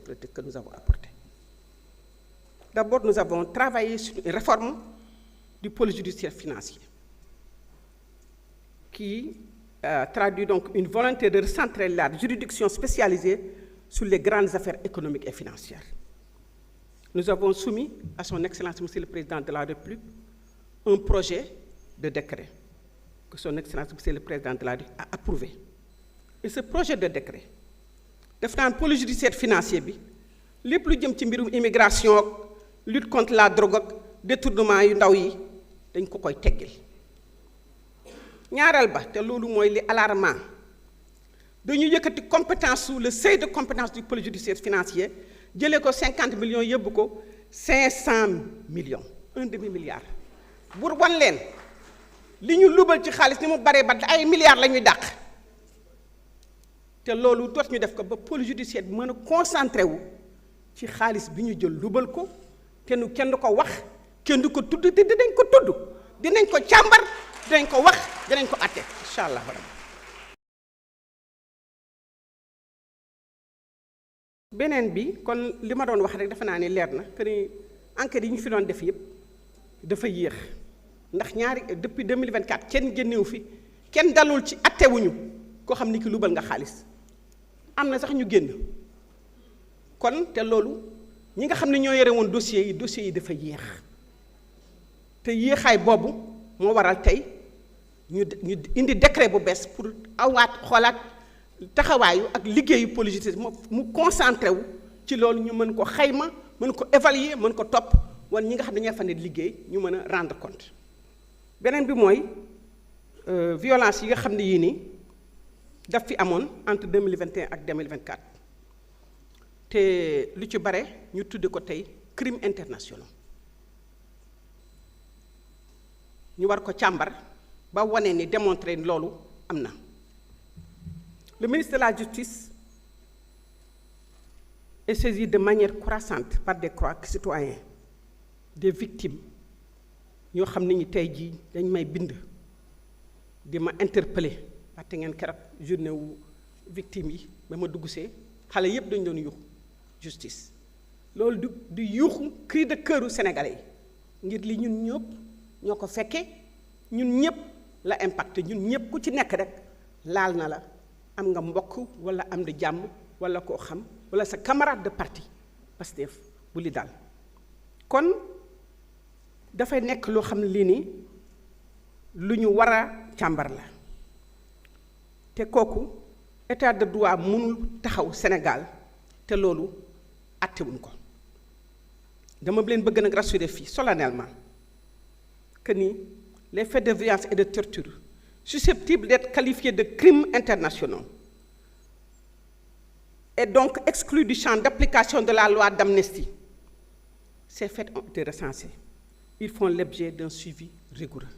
politiques que nous avons apportées. D'abord, nous avons travaillé sur une réforme du pôle judiciaire financier qui traduit donc une volonté de recentrer la juridiction spécialisée sur les grandes affaires économiques et financières. Nous avons soumis à son Excellence, Monsieur le Président de la République, un projet de décret que son Excellence, Monsieur le Président de la République, a approuvé. Et ce projet de décret def naan pôle judiciaire financier bi lépp lu jëm ci mbirum immigration ak lutte contre la drogue ak détournement yu ndaw yi dañ ko koy teggil ñaareel ba te loolu mooy li alarmant dañu yëkkati compétence sous le seuil de compétence du pôle judiciaire financier jëlee ko 50 millions yóbbu ko 500 millions un demi-milliard bur wan leen li ñu lubal ci xaalis ni mu baree ba ay milliards la ñuy dàq te loolu doot ñu def ko ba pôle judiciaire bi mën a concentré wu ci xaalis bi ñu jël lubal ko kenn du ko wax kenn du ko tudd te dinañ ko tudd dinañ ko càmbar dinañ ko wax dinañ ko atte incha allah. beneen bi kon li ma doon wax rek dafa naa ni leer na que ni enquête yi ñu fi doon def yëpp dafa yéex ndax depuis 2024 kenn génnewu fi kenn dalul ci attewuñu koo xam ni ki lubal nga xaalis am na sax ñu génn kon te loolu ñi nga xam ne ñoo yore woon dossiers yi dafa yéex te yéexaay boobu moo waral tey ñu indi décret bu bees pour xoolaat taxawaayu ak liggéeyu pôle judiciaire mu concentré wu ci loolu ñu mën ko xayma mën ko évaluer mën ko topp wala ñi nga xam ne ñoo fa ne liggéey ñu mën a rendre compte. beneen bi mooy violence yi nga xam ne yii nii daf fi amoon entre 2021 ak 2024 te lu ci bare ñu tudde ko tey crime international ñu war ko càmbar ba wane ni démontrer loolu am na. Le ministre de la Justice est saisi de manière croissante par des citoyens, des victimes ñoo xam ne ñi tey jii dañ may bind di ma interpeller waxte ngeen keroog journée wu victimes yi ba ma dugg see xale yépp dañ doon yuuxu justice loolu du yuuxu cri de cœuru sénégalais yi ngir li ñun ñëpp ñoo ko fekkee ñun ñëpp la impacté ñun ñëpp ku ci nekk rek laal na la am nga mbokk wala am di jàmm wala koo xam wala sa camarade de parti Pastef bu li dal kon dafay nekk loo xam ne lii nii lu ñu war a càmbar la te kooku état de droit mënul taxaw Sénégal te loolu attewuñ ko dama leen bëgg nag rassurer fii solennellement que ni les faits de violence et de torture susceptibles d'être qualifiés de crimes internationaux et donc exclus du champ d'application de la loi d'amnistie. Ces faits ont été recensés. Ils font l'objet d'un suivi rigoureux.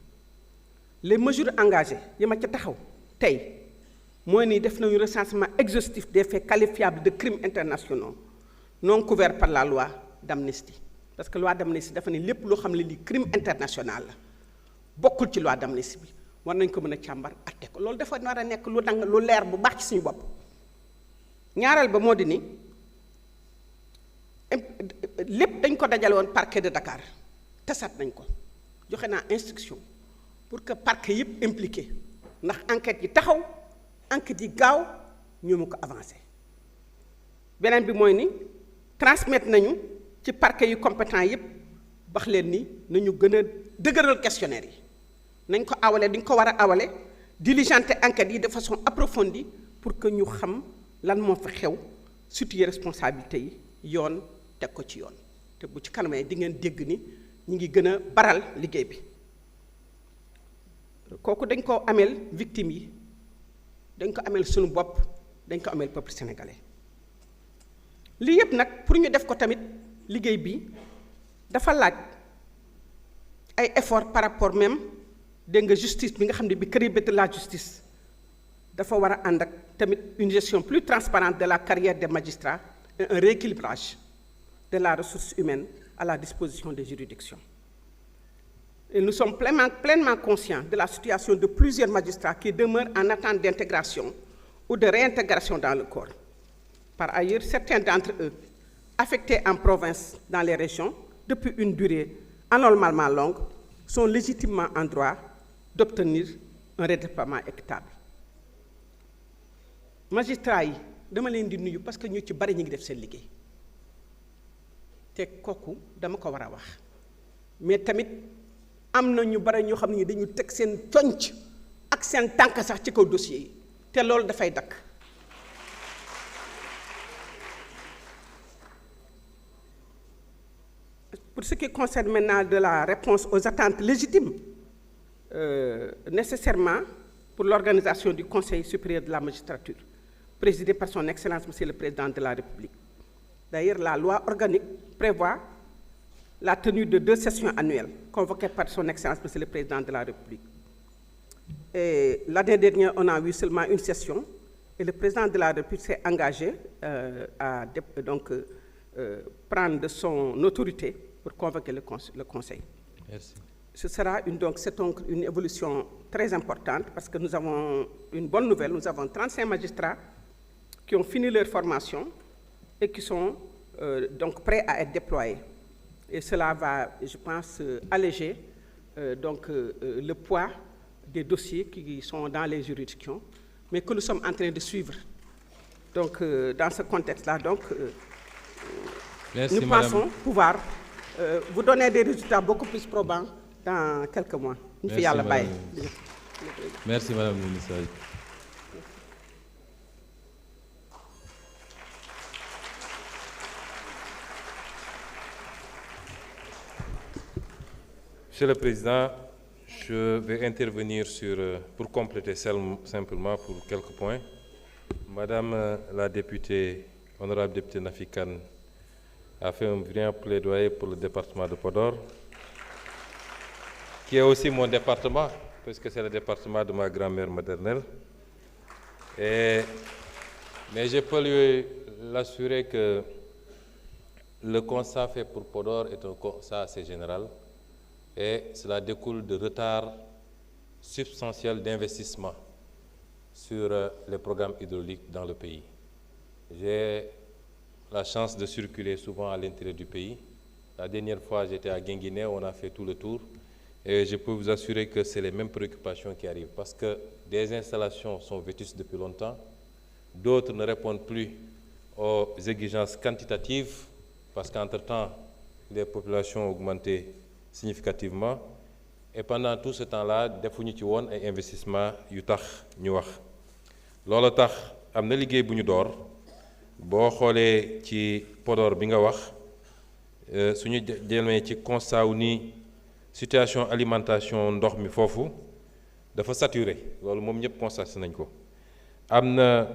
Les mesures engagées, yi ma ca taxaw tey mooy ni def nañu recensement exhaustif des faits qualifiables de crimes internationaux non couverts par la loi d'amnistie. Parce que loi d'amnistie dafa ne lépp loo xam ne lii crime international la bokkul ci loi d'amnistie bi war nañ ko mën a càmbar atte ko loolu dafa war a nekk lu dang lu leer bu baax ci suñu bopp. ñaareel ba moo di ni lépp dañ ko dajale woon parquet de Dakar tasaat nañ ko joxe naa instruction pour que parquet yëpp impliqué ndax enquête yi taxaw enquête yi gaaw ñu mu ko avancé. beneen bi mooy ni transmettre nañu ci parquet yu compétent yëpp wax leen ni nañu gën a dëgëral questionnaire yi nañ ko awale dañ ko war a awale diligenter enquête yi de façon approfondie pour que ñu xam lan moo fa xew situer responsabilité yi yoon teg ko ci yoon te bu ci kanamee di ngeen dégg ni ñu ngi gën a baral liggéey bi kooku dañ ko ameel victimes yi dañ ko ameel suñu bopp dañ ko ameel peuple sénégalais lii yépp nag pour ñu def ko tamit liggéey bi dafa laaj ay effort par rapport même dégg nga justice bi nga xam ne bi crédibilité de la justice dafa war a ànd ak tamit une gestion plus transparente de la carrière des magistrats et un rééquilibrage de la ressource humaine à la disposition des juridictions. Et nous sommes pleinement conscients de la situation de plusieurs magistrats qui demeurent en attente d'intégration ou de réintégration dans le corps. Par ailleurs, certains d'entre eux affectés en province dans les régions depuis une durée anormalement longue sont légitimement en droit d'obtenir un redéploiement équitable. Magistrats yi dama leen di nuyu parce que ñu ci bari ñu ngi def seen liggéey te kooku dama ko war a wax mais tamit am na ñu bari ñoo xam ne dañu teg seen conc ak seen tànk sax ci kaw dossier yi te loolu dafay dakk. Pour ce qui concerne maintenant de la réponse aux attentes légitimes nécessairement pour l'organisation du Conseil supérieur de la magistrature, présidé par son Excellence Monsieur le Président de la République. D'ailleurs, la loi organique prévoit la tenue de 2 sessions annuelles convoquées par son Excellence Monsieur le Président de la République. Et l'année dernière, on a eu seulement une session et le Président de la République s'est engagé à prendre de son autorité pour convoquer le Conseil. Merci. C'est donc une évolution très importante parce que nous avons une bonne nouvelle. Nous avons 35 magistrats qui ont fini leur formation et qui sont donc prêts à être déployés. Et cela va, je pense, alléger le poids des dossiers qui sont dans les juridictions, mais que nous sommes en train de suivre. Donc, dans ce contexte-là, merci, nous pensons pouvoir vous donner des résultats beaucoup plus probants dans quelques mois. Merci, Madame la Ministre. Monsieur le Président, je vais intervenir pour compléter simplement pour quelques points. Madame la députée, honorable députée Nafi Kane, a fait un brillant plaidoyer pour le département de Podor, qui est aussi mon département, puisque c'est le département de ma grand-mère maternelle. Mais je peux lui l'assurer que le constat fait pour Podor est un constat assez général et cela découle de retards substantiels d'investissement sur les programmes hydrauliques dans le pays. J'ai la chance de circuler souvent à l'intérieur du pays. La dernière fois, j'étais à Guinguinéo, on a fait tout le tour. Et je peux vous assurer que c'est les mêmes préoccupations qui arrivent parce que des installations sont vétustes depuis longtemps, d'autres ne répondent plus aux exigences quantitatives parce qu'entre-temps, les populations ont augmenté significativement. Et pendant tout ce temps-là, defuñu ci woon ay investissement yu tax ñu wax. Loolu tax am na liggéey bu ñu door boo xoolee ci Podor bi nga wax suñu demee ci constat wu ni situation alimentation ndox mi foofu dafa saturé loolu moom ñëpp constaté nañ ko. Am na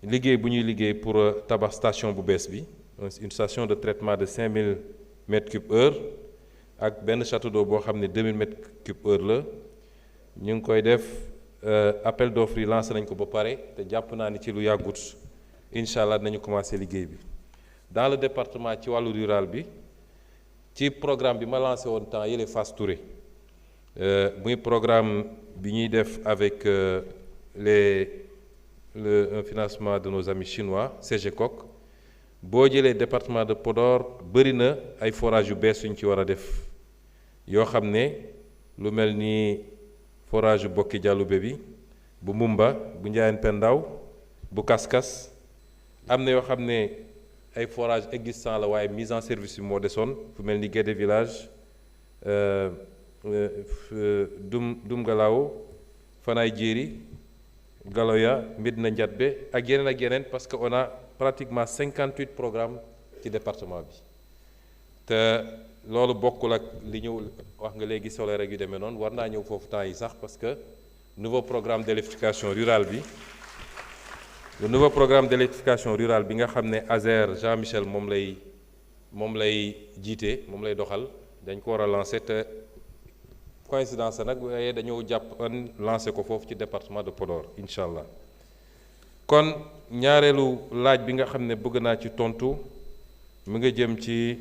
liggéey bu ñuy liggéey pour tabax station bu bees bi une station de traitement de 5000 mètres cubes heure ak benn château d'eau boo xam ne 2000 mètres cubes heure la ñu ngi koy def appel d'offres yi lancé nañ ko ba pare te jàpp naa ni ci lu yàggut incha allah dinañu commencé liggéey bi. Dans le département ci wàllu rural bi ci programme bi ma lancé woon temps yële Fass Touré muy programme bi ñuy def avec un financement de nos amis chinois CGCOC boo jëlee département de Podor bëri na ay forages yu bees yu ñu ci war a def yoo xam ne lu mel ni forage yu Bokki Dialoubé bi bu Mumba bu Ndiayène Pendaw bu Kaskas am na yoo xam ne ay forage existant la waaye mise en service bi moo desoon fu mel ni Guédé village Dum Galaaw Fanaay Jéeri Galoya Medina Ndiatbé ak yeneen parce que on a pratiquement 58 programmes ci département bi te loolu bokkul ak li ñu wax nga léegi solaire rek yu demee noonu war naa ñëw foofu temps yi sax parce que nouveau programme d'électrification rurale bi le nouveau programme d'électrification rurale bi nga xam ne Azer Jean-Michel moom lay jiite moom lay doxal dañ ko war a lancer te coïncidence nag waaye dañoo jàpp lancer ko foofu ci département de Podor incha allah. kon ñaareelu laaj bi nga xam ne bëgg naa ci tontu mu nga jëm ci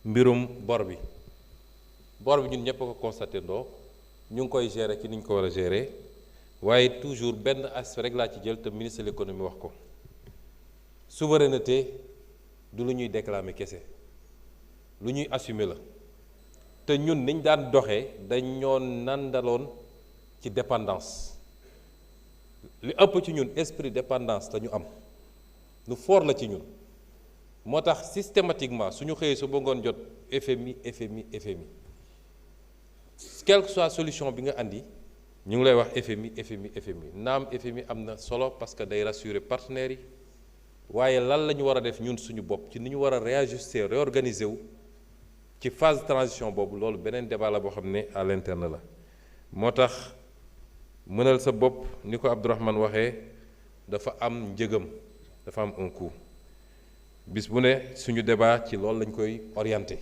mbirum bor bi ñun ñëpp a ko constaté ndoo ñu ngi koy gérer ci ni ñu ko war a gérer waaye toujours benn aspect rek laa ci jël te ministre de l'économie wax ko souveraineté du lu ñuy déclamer kese lu ñuy assumer la te ñun niñ daan doxee dañoo nandaloon ci dépendance li ëpp ci ñun esprit dépendance la ñu am lu fort la ci ñun moo tax systématiquement suñu xëyee su bëggoon jot FMI quelle que soit solution bi nga andi ñu ngi lay wax FMI naam FMI am na solo parce que day rassurer partenaires yi waaye lan la ñu war a def ñun suñu bopp ci ni ñu war a réajuster réorganiser wu ci phase de transition boobu loolu beneen débat la boo xam ne à l'interne la moo tax mënal sa bopp ni ko Abdourahmane waxee dafa am njëgam dafa am un coût bis bu ne suñu débat ci loolu lañ koy orienté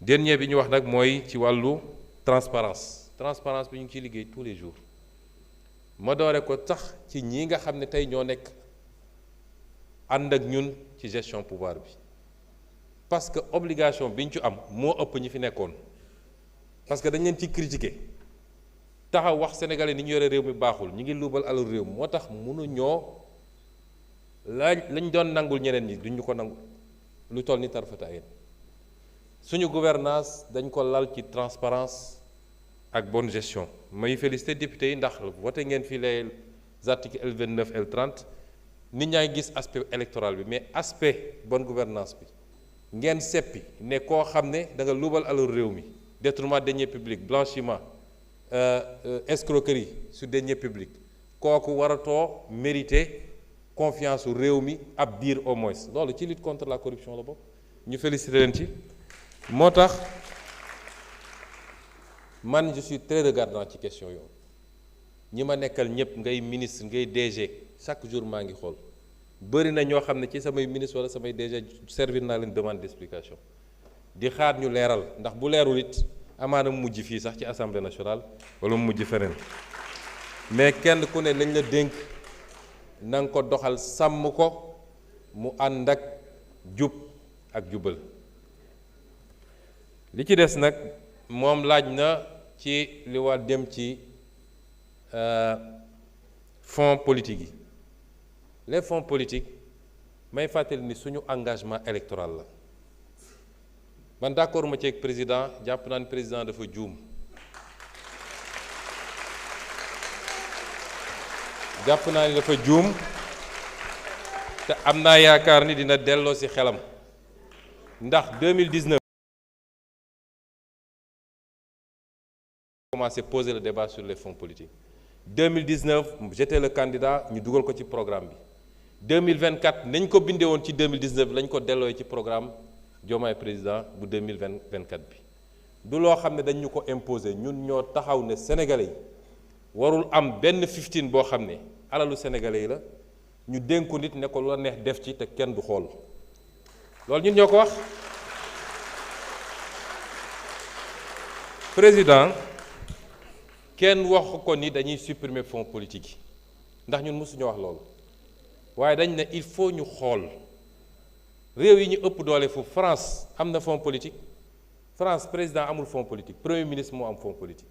dernier bi ñu wax nag mooy ci wàllu transparence bi ñu ngi ciy liggéey tous les jours ma doore ko sax ci ñi nga xam ne tey ñoo nekk ànd ak ñun ci gestion pouvoir bi parce que obligation bi ñu ci am moo ëpp ñi fi nekkoon parce que dañ leen ci critiquer taxaw wax sénégalais ni ñu yore réew mi baaxul ñi ngi luubal alal réew moo tax mënuñoo lañ doon nangul ñeneen ñi duñu ko nangul lu toll ni tarfata yéen suñu gouvernance dañ ko lal ci transparence ak bonne gestion may félicité député yi ndax voté ngeen fi les articles L29 L30 nit ñaa ngi gis aspect électoral bi mais aspect bonne gouvernance bi ngeen seppi ne koo xam ne da nga luubal alal réew mi détournement de deniers publics blanchiment escroquerie sur deniers publics kooku waratoo mérité confiance su réew mi ab diir au moins loolu ci lutte contre la corruption la bokk ñu félicité leen ci moo tax man je suis très regardant ci question yooyu ñi ma nekkal ñëpp ngay ministre ngay DG chaque jour maa ngi xool bëri na ñoo xam ne ci samay ministre wala samay DG servir naa leen demande d'explication di xaar ñu leeral ndax bu leerul it amaana mu mujj fii sax ci assemblée nationale wala mu mujj feneen mais kenn ku ne lañ la dénk na nga ko doxal sàmm ko mu ànd ak jub ak jubal li ci des nag moom laaj na ci li war dem ci fonds politique yi les fonds politiques may fàttali ni suñu engagement électoral la man d'accord ma ci ak président jàpp naa ne président dafa juum jàpp naa ni dafa juum te am naa yaakaar ni dina delloo ci xelam ndax 2019 commencé poser le débat sur les fonds politiques 2019 j'étais le candidat ñu dugal ko ci programme bi 2024 nañ ko bindee woon ci 2019 lañ ko delloo ci programme Diomaye président bu 2024 bi du loo xam ne dañ ñu ko imposer ñun ñoo taxaw ne sénégalais yi warul am benn 15 boo xam ne alalu sénégalais yi la ñu dénku nit ne ko lu la neex def ci te kenn du xool loolu ñun ñoo ko wax président kenn wax ko ni dañuy supprimer fonds politique yi ndax ñun mësuñu wax loolu waaye dañ ne il faut ñu xool réew yi ñu ëpp doole foofu France am na fonds politique France président amul fonds politique premier ministre moo am fonds politique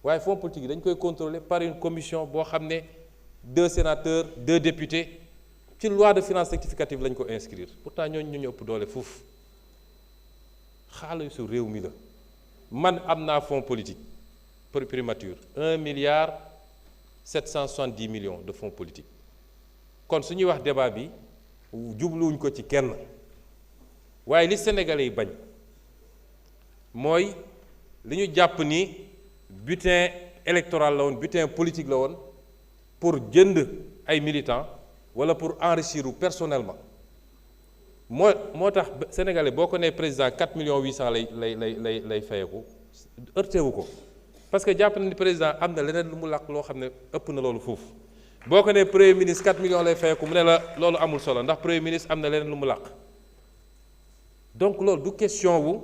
waaye fonds politique yi dañ koy contrôler par une commission boo xam ne 2 sénateurs 2 députés ci loi de finances rectificative lañ ko inscrire pourtant ñooñu ñu ëpp doole foofu xaalisu réew mi la man am naa fonds politique primature 1 milliard 770 millions de fonds politiques kon su ñuy wax débat bi jubluwuñ ko ci kenn waaye li sénégalais yi bañ mooy li ñu jàpp ni butin électoral la woon butin politique la woon pour jënd ay militants wala pour enrichir personnellement moo tax sénégalais boo ko nee président 4 millions 800 lay fayeku heurtewu ko parce que jàpp na ni président am na leneen lu mu làq loo xam ne ëpp na loolu foofu boo ko nee premier ministre 4 millions lay fayeku mu ne la loolu amul solo ndax premier ministre am na leneen lu mu làq donc loolu du question wu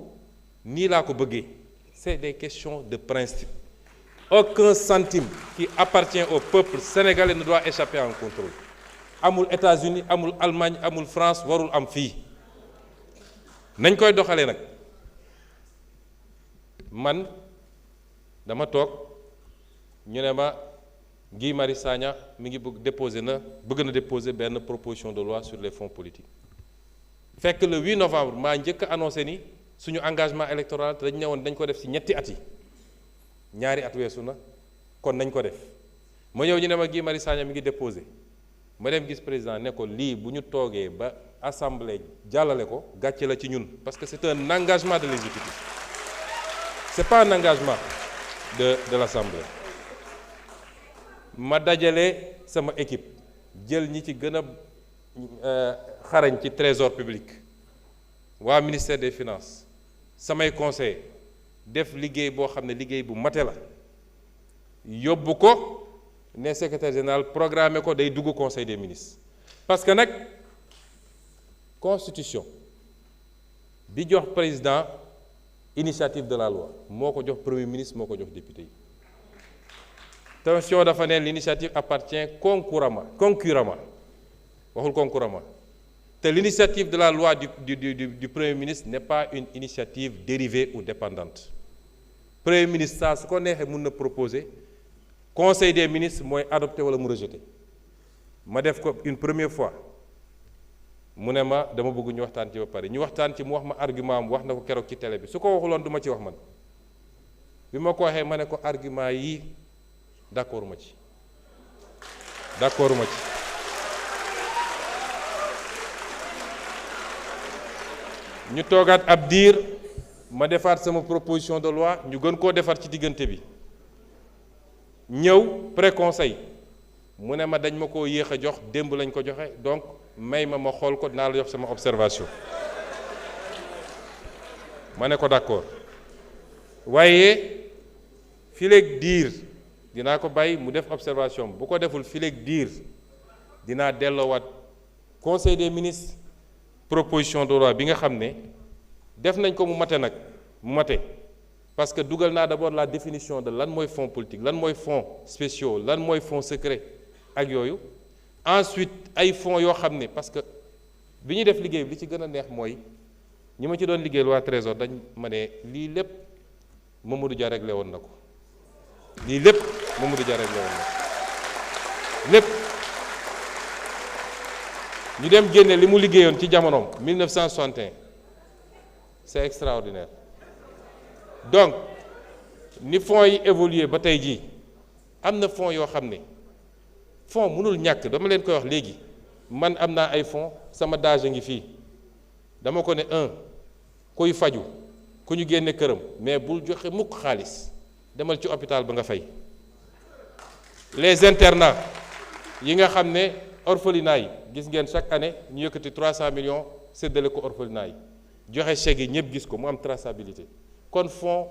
nii laa ko bëggee c'est des questions de principe aucun centime qui appartient au peuple sénégalais ne doit échapper à un contrôle amul États-Unis amul Allemagne amul France warul am fii nañ koy doxalee nag man dama toog ñu ne ma Guy Marius Sagna mi ngi bëgg na déposer benn proposition de loi sur les fonds politiques fekk le 8 novembre maa njëkk a annoncé ni suñu engagement électoral te dañ ne woon dañ ko def ci ñetti at yi ñaari at weesu na kon nañ ko def ma ñëw ñu ne ma Guy Marius Sagna mi ngi déposé ma dem gis président ne ko lii bu ñu toogee ba assemblée jàllale ko gàcce la ci ñun parce que c'est un engagement de l'exécutif c'est pas un engagement de l'assemblée. ma dajale sama équipe jël ñi ci gën a xarañ ci trésor public waa ministère des finances samay conseil def liggéey boo xam ne liggéey bu mate la yóbbu ko ne secrétaire général programmé ko day dugg conseil des ministres parce que nag constitution bi jox président initiative de la loi moo ko jox premier ministre moo ko jox député yi attention dafa ne l'initiative appartient concurremment waxul concurremment te l'initiative de la loi du premier ministre n'est pas une initiative dérivée ou dépendante premier ministre saa su ko neexee mën na proposer conseil des ministres mooy adopté wala mu rejeté ma def ko une première fois mu ne ma dama bëgg ñu waxtaan ci ba pare ñu waxtaan ci mu wax ma argument am wax na ko keroog ci télé bi su ko waxuloon du ma ci wax man bi ma ko waxee ma ne ko argument yi d'accord ma ci ñu toogaat ab diir ma defaat sama proposition de loi ñu gën koo defar ci diggante bi ñëw pré-conseil mu ne ma dañ ma koo yéex a jox démb lañ ko joxe donc may ma xool ko dinaa la jox sama observation ma ne ko d'accord waaye fileeg diir dinaa ko bàyyi mu def observation bu ko deful fileeg diir dinaa delloowaat conseil des ministres proposition de loi bi nga xam ne def nañ ko mu mate parce que dugal naa d'abord la définition de lan mooy fonds politique lan mooy fonds spéciaux lan mooy fonds secret ak yooyu ensuite ay fonds yoo xam ne parce que bi ñuy def liggéey bi li ci gën a neex mooy ñi ma ci doon liggéeyal waa trésor dañ ma ne lii lépp Mamadou Dia réglé woon na ko lii lépp Mamadou Dia réglé woon na ko lépp ñu dem génne li mu liggéeyoon ci jamonoom 1961 c'est extraordinaire donc ni fonds yi évolué ba tey jii am na fonds yoo xam ne fonds mënul ñàkk dama leen koy wax léegi man am naa ay fonds sama DAGE ngi fii dama ko ne kuy faju ku ñu génne këram mais bul joxe mukk xaalis demal ci hôpital ba nga fay les internats yi nga xam ne orphelinat yi gis ngeen chaque année ñu yëkkati 300 millions séddale ko orphelinat yi joxe chèque yi ñëpp gis ko mu am traçabilité kon fonds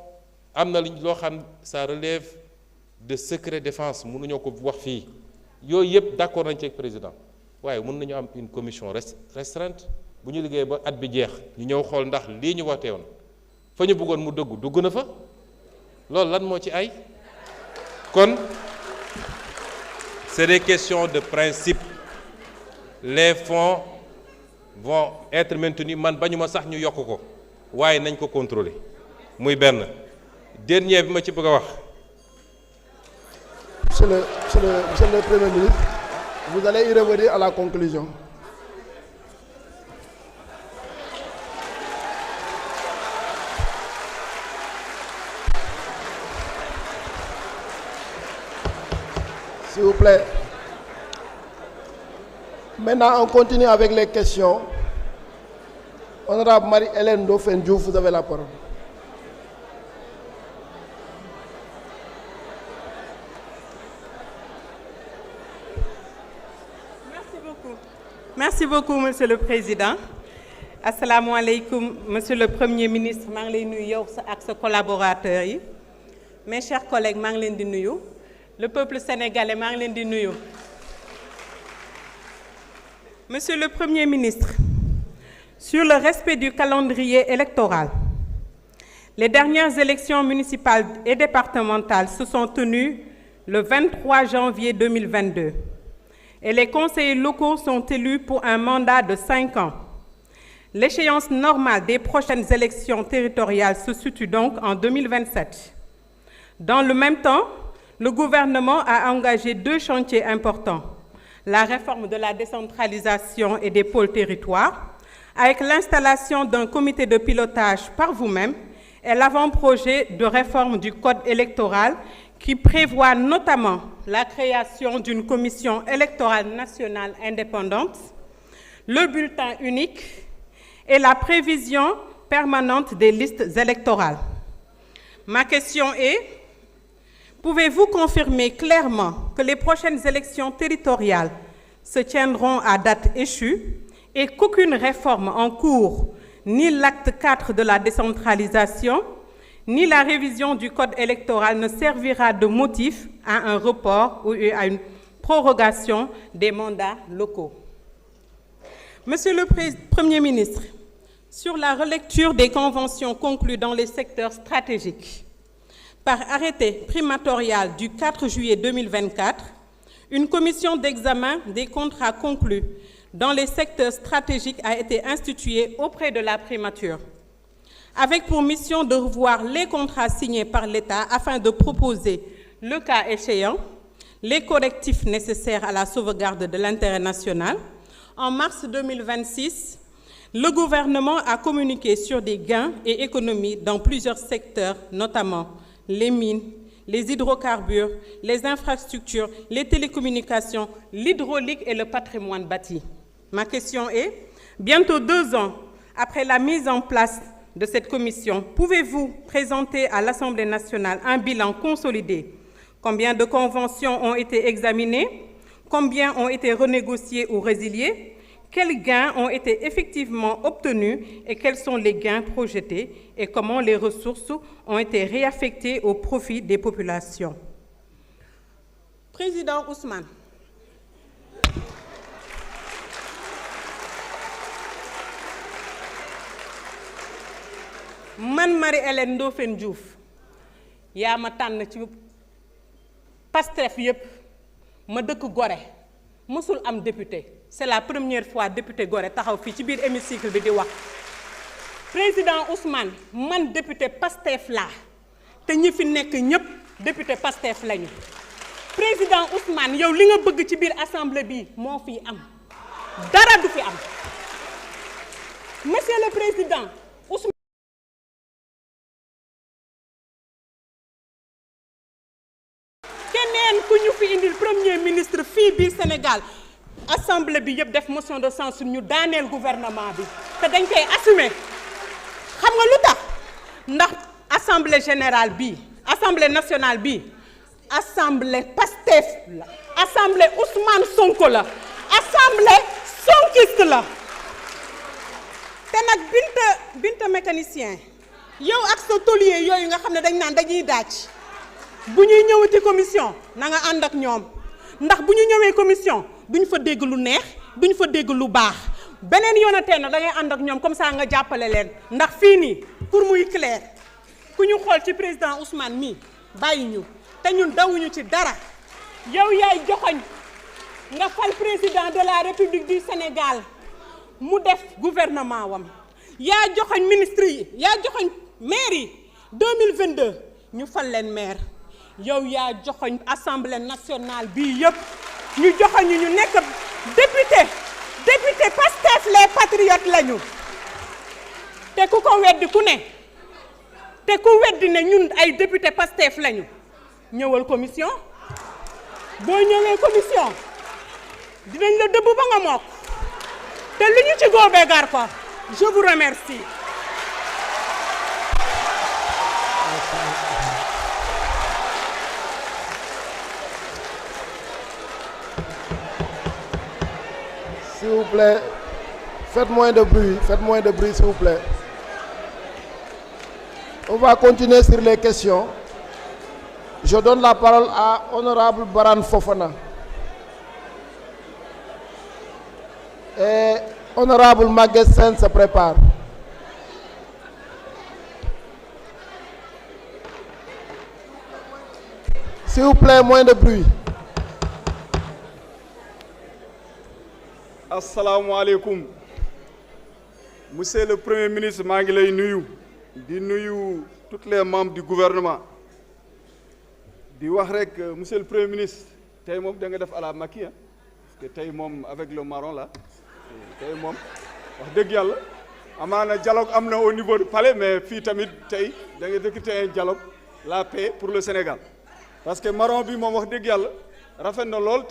am na loo xam ça relève de secret défense mënuñoo ko wax fii yooyu yëpp d'accord nañ ci ak président waaye mën nañu am une commission restreinte bu ñu liggéey ba at bi jeex ñu ñëw xool ndax lii ñu wootee woon fa ñu bëggoon mu dugg na fa loolu lan moo ci ay kon c'est des questions de principe les fonds vont être maintenus man bañu ma sax ñu yokk ko waaye nañ ko contrôler muy benn dernier bi ma ci bëgg a wax. Monsieur le Premier ministre, vous allez y revenir à la conclusion. S'il vous plaît. Maintenant, on continue avec les questions. Honorable Marie-Hélène Ndofène-Diouf, vous avez la parole. Merci beaucoup, Monsieur le Président. Assalamu alaikum, Monsieur le Premier ministre, maa ngi lay nuyu yow ak sa collaborateurs yi. Mes chers collègues, maa ngi leen di nuyu. Le peuple sénégalais, maa ngi leen di nuyu. Monsieur le Premier ministre, sur le respect du calendrier électoral, les dernières élections municipales et départementales se sont tenues le 23 janvier 2022 et les conseillers locaux sont élus pour un mandat de 5 ans. L'échéance normale des prochaines élections territoriales se situe donc en 2027. Dans le même temps, le gouvernement a engagé 2 chantiers importants. La réforme de la décentralisation et des pôles territoires, avec l'installation d'un comité de pilotage par vous-même et l'avant-projet de réforme du Code électoral qui prévoit notamment la création d'une commission électorale nationale indépendante, le bulletin unique et la prévision permanente des listes électorales. Ma question est, pouvez-vous confirmer clairement que les prochaines élections territoriales se tiendront à date échue et qu'aucune réforme en cours, ni l'acte 4 de la décentralisation, ni la révision du Code électoral ne servira de motif à un report ou à une prorogation des mandats locaux? Monsieur le Premier ministre, sur la relecture des conventions conclues dans les secteurs stratégiques, par arrêté primatorial du 4 juillet 2024, une commission d'examen des contrats conclus dans les secteurs stratégiques a été instituée auprès de la primature, avec pour mission de revoir les contrats signés par l'État afin de proposer, le cas échéant, les correctifs nécessaires à la sauvegarde de l'intérêt national. En mars 2026, le gouvernement a communiqué sur des gains et économies dans plusieurs secteurs, notamment les mines, les hydrocarbures, les infrastructures, les télécommunications, l'hydraulique et le patrimoine bâti. Ma question est, bientôt 2 ans après la mise en place de cette commission, pouvez-vous présenter à l'Assemblée nationale un bilan consolidé? Combien de conventions ont été examinées? Combien ont été renégociées ou résiliées? Quels gains ont été effectivement obtenus et quels sont les gains projetés et comment les ressources ont été réaffectées au profit des populations? Président Ousmane. Man Marie-Hélène Ndofène Diouf yaa ma tànn ci Pastef yépp ma dëkk Gorée mësul am député. C'est la première fois député Gorée taxaw fii ci biir hémicycle bi di wax. Président Ousmane, man député Pastef laa te ñi fi nekk ñëpp député Pastef lañu. Président Ousmane, yow li nga bëgg ci biir assemblée bi moo fi am dara du fi am. Monsieur le Président Ousmane, keneen ku ñu fi indil premier ministre fii biir Sénégal. Assemblée bi yëpp def motion de censure ñu daaneel gouvernement bi te dañ koy assumer. Xam nga lu tax? Ndax assemblée générale bi, assemblée nationale bi, assemblée Pastef la, assemblée Ousmane Sonko la, assemblée sonkiste la. Te nag Binta mécanicien yow ak sa taulier yooyu nga xam ne dañ naan dañuy daaj bu ñuy ñëwati commission na nga ànd ak ñoom ndax bu ñu ñëwee commission duñ fa dégg lu neex duñ fa dégg lu baax beneen yoonatee na da ngay ànd ak ñoom comme ça nga jàppale leen ndax fii nii pour muy clair ku ñu xool ci président Ousmane mii bàyyi ñu te ñun dawuñu ci dara yow yaay joxoñ nga fal président de la République du Sénégal mu def gouvernement wam yaa joxoñ ministre yi yaa joxoñ maire yi 2022 ñu fal leen maire yow yaa joxoñ assemblée nationale bii yëpp ñu joxoñu ñu nekk député Pastef les patriotes lañu te ku ko weddi ku ne te ku weddi ne ñun ay député Pastef lañu ñëwal commission boo ñëwee commission dinañ la dëbb ba nga mokk te lu ñu ci góobee gar ko. Je vous remercie. S'il vous plaît, faites moins de bruit s'il vous plaît. On va continuer sur les questions. Je donne la parole à Honorable Baran Fofana. Et Honorable Maguette Sène se prépare. S'il vous plaît, moins de bruit. Assalamu alaikum. Monsieur le Premier ministre, maa ngi lay nuyu di nuyu tous les membres du gouvernement. Di wax rek monsieur le Premier ministre, tey moom da nga def à la Macky, parce que tey moom avec le marron là, tey moom wax dëgg yàlla amaana dialogue am na au niveau du palais mais fii tamit tey da ngay décréter un dialogue la paix pour le Sénégal parce que marron bi moom wax dëgg yàlla rafet na lool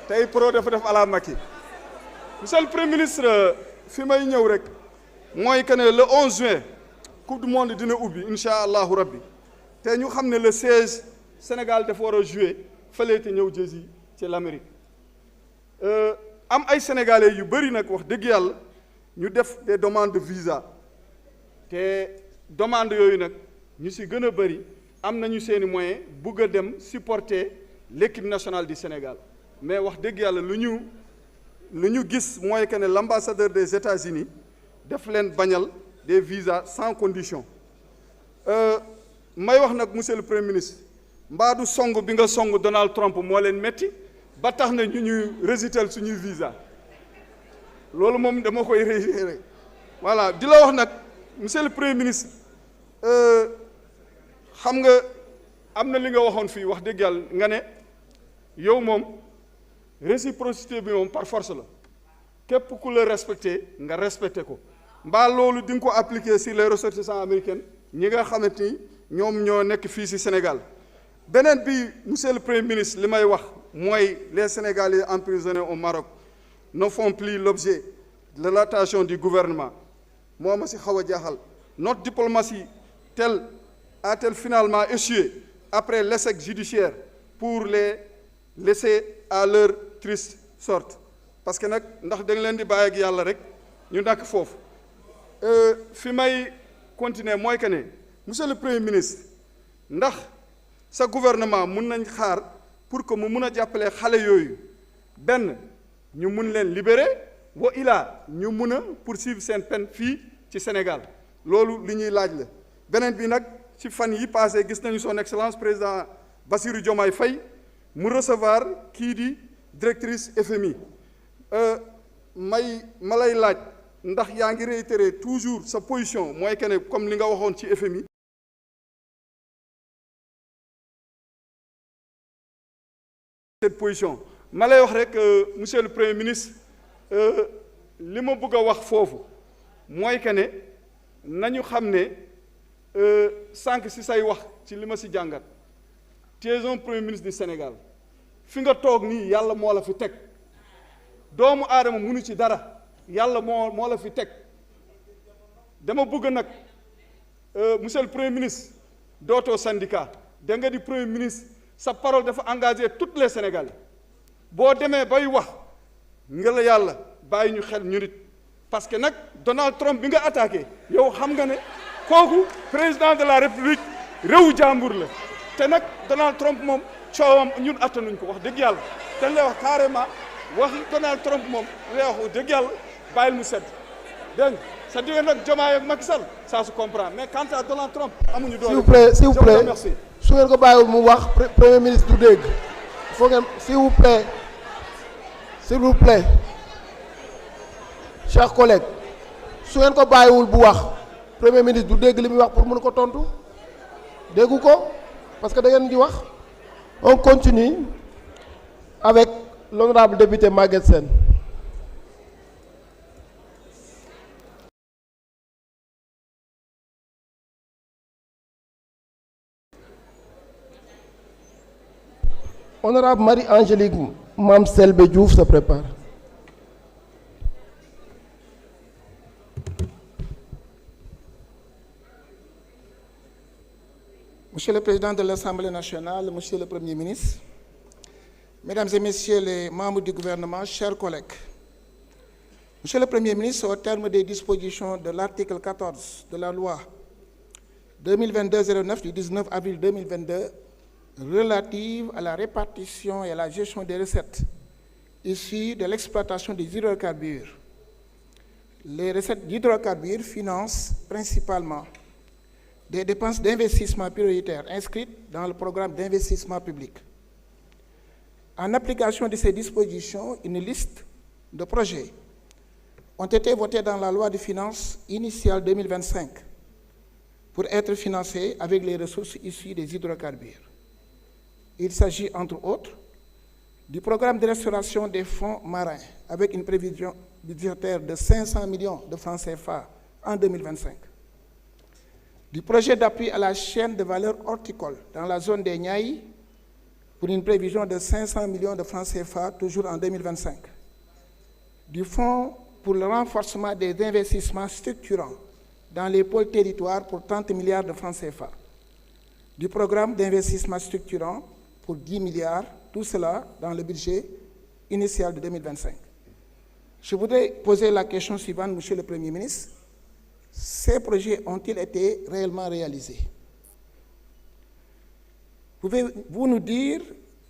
tey pro dafa def à la Macky. Monsieur le Premier ministre fi may ñëw rek mooy que ne le 11 juin coupe du monde dina ubbi incha allahu rabbi te ñu xam ne le 16 Sénégal dafa war a jouer fële te ñëw jësi ci l'Amérique am ay sénégalais yu bëri nag wax dëgg yàlla ñu def des demandes de visa te demande yooyu nag ñu si gën a bëri am nañu seeni moyen bugg a dem supporter l'équipe nationale du Sénégal mais wax dëgg yàlla lu ñu gis mooy que ne l'ambassadeur des États-Unis def leen bañal des visas sans condition may wax nag monsieur le Premier ministre mbaa du song bi nga song Donald Trump moo leen metti ba tax na ñu ñuy résital suñuy visa loolu moom dama koy réitéré voilà di la wax nag monsieur le Premier ministre xam nga am na li nga waxoon fii wax dëgg yàlla nga ne yow moom réciprocité bi moom par force la képp ku la respecté nga respecté ko mbaa loolu di nga ko appliquer sur les ressortissants américains ñi nga xamante ni ñoom ñoo nekk fii ci Sénégal beneen bi monsieur le Premier ministre li may wax mooy les Sénégalais emprisonnés au Maroc ne font plus l'objet de l'attention du gouvernement moo ma ci xaw a jaaxal notre diplomatie a-t-elle finalement échoué après l'échec judiciaire pour les laisser à leur triste sorte parce que nag ndax da nga leen di bàyyi ak yàlla rek ñu nekk foofu fi may continuer mooy que ne monsieur le Premier ministre ndax sa gouvernement mun nañ xaar pour que mu mun a jàppale xale yooyu benn ñu mun leen libérer wa ilaa ñu mun a poursuivre seen peine fii ci Sénégal loolu li ñuy laaj la beneen bi nag ci fan yi passé gis nañu son excellence président Bassirou Diomaye Faye mu recevoir kii di directrice FMI ma lay laaj ndax yaa ngi réitérer toujours sa position mooy que ne comme li nga waxoon ci FMI cette position ma lay wax rek monsieur le Premier ministre li ma bëgg a wax foofu mooy que ne nañu xam ne sànq si say wax ci li ma si jàngat tu es un Premier ministre du Sénégal fi nga toog nii yàlla moo la fi teg doomu aadama munu ci dara yàlla moo la fi teg dama bëgg nag monsieur le Premier ministre dootoo syndicat da nga di Premier ministre sa parole dafa engagé toutes les Sénégalais boo demee bay wax nga la yàlla bàyyi ñu xel ñu nit parce que nag Donald Trump bi nga attaqué yow xam nga ne kooku président de la République réewu jàmbur la te nag Donald Trump moom coowam ñun attanuñ ko wax dëgg yàlla dañ lay wax carrément wax Donald Trump moom lay wax dëgg yàlla bàyyil mu sedd dégg nga sa diggante nag Diomaye ak Macky Sall ça se comprend mais quant à Donald Trump amuñu doole. s'il vous plaît su ngeen ko bàyyiwul mu wax premier ministre du dégg il faut ngeen s'il vous plaît chers collègues su ngeen ko bàyyiwul bu wax premier ministre du dégg li muy wax pour mën ko tontu déggu ko parce que da ngeen di wax. On continue avec l'honorable député Maguette Sène. Honorable Marie-Angélique Mame Selbé Diouf se prépare. Monsieur le Président de l'Assemblée nationale, Monsieur le Premier ministre, Mesdames et Messieurs les membres du gouvernement, chers collègues, Monsieur le Premier ministre, au terme des dispositions de l'article 14 de la loi 2022-09 du 19 avril 2022 relative à la répartition et à la gestion des recettes issues de l'exploitation des hydrocarbures, les recettes d'hydrocarbures financent principalement des dépenses d'investissement prioritaires inscrites dans le programme d'investissement public. En application de ces dispositions, une liste de projets ont été votés dans la loi de finances initiale 2025 pour être financés avec les ressources issues des hydrocarbures. Il s'agit, entre autres, du programme de restauration des fonds marins avec une prévision budgétaire de 500 millions de francs CFA en 2025, du projet d'appui à la chaîne de valeur horticole dans la zone des Niayes pour une prévision de 500 millions de francs CFA toujours en 2025, du fonds pour le renforcement des investissements structurants dans les pôles territoires pour 30 milliards de francs CFA, du programme d'investissement structurant pour 10 milliards, tout cela dans le budget initial de 2025. Je voudrais poser la question suivante, Monsieur le Premier ministre. Ces projets ont-ils été réellement réalisés? Pouvez-vous nous dire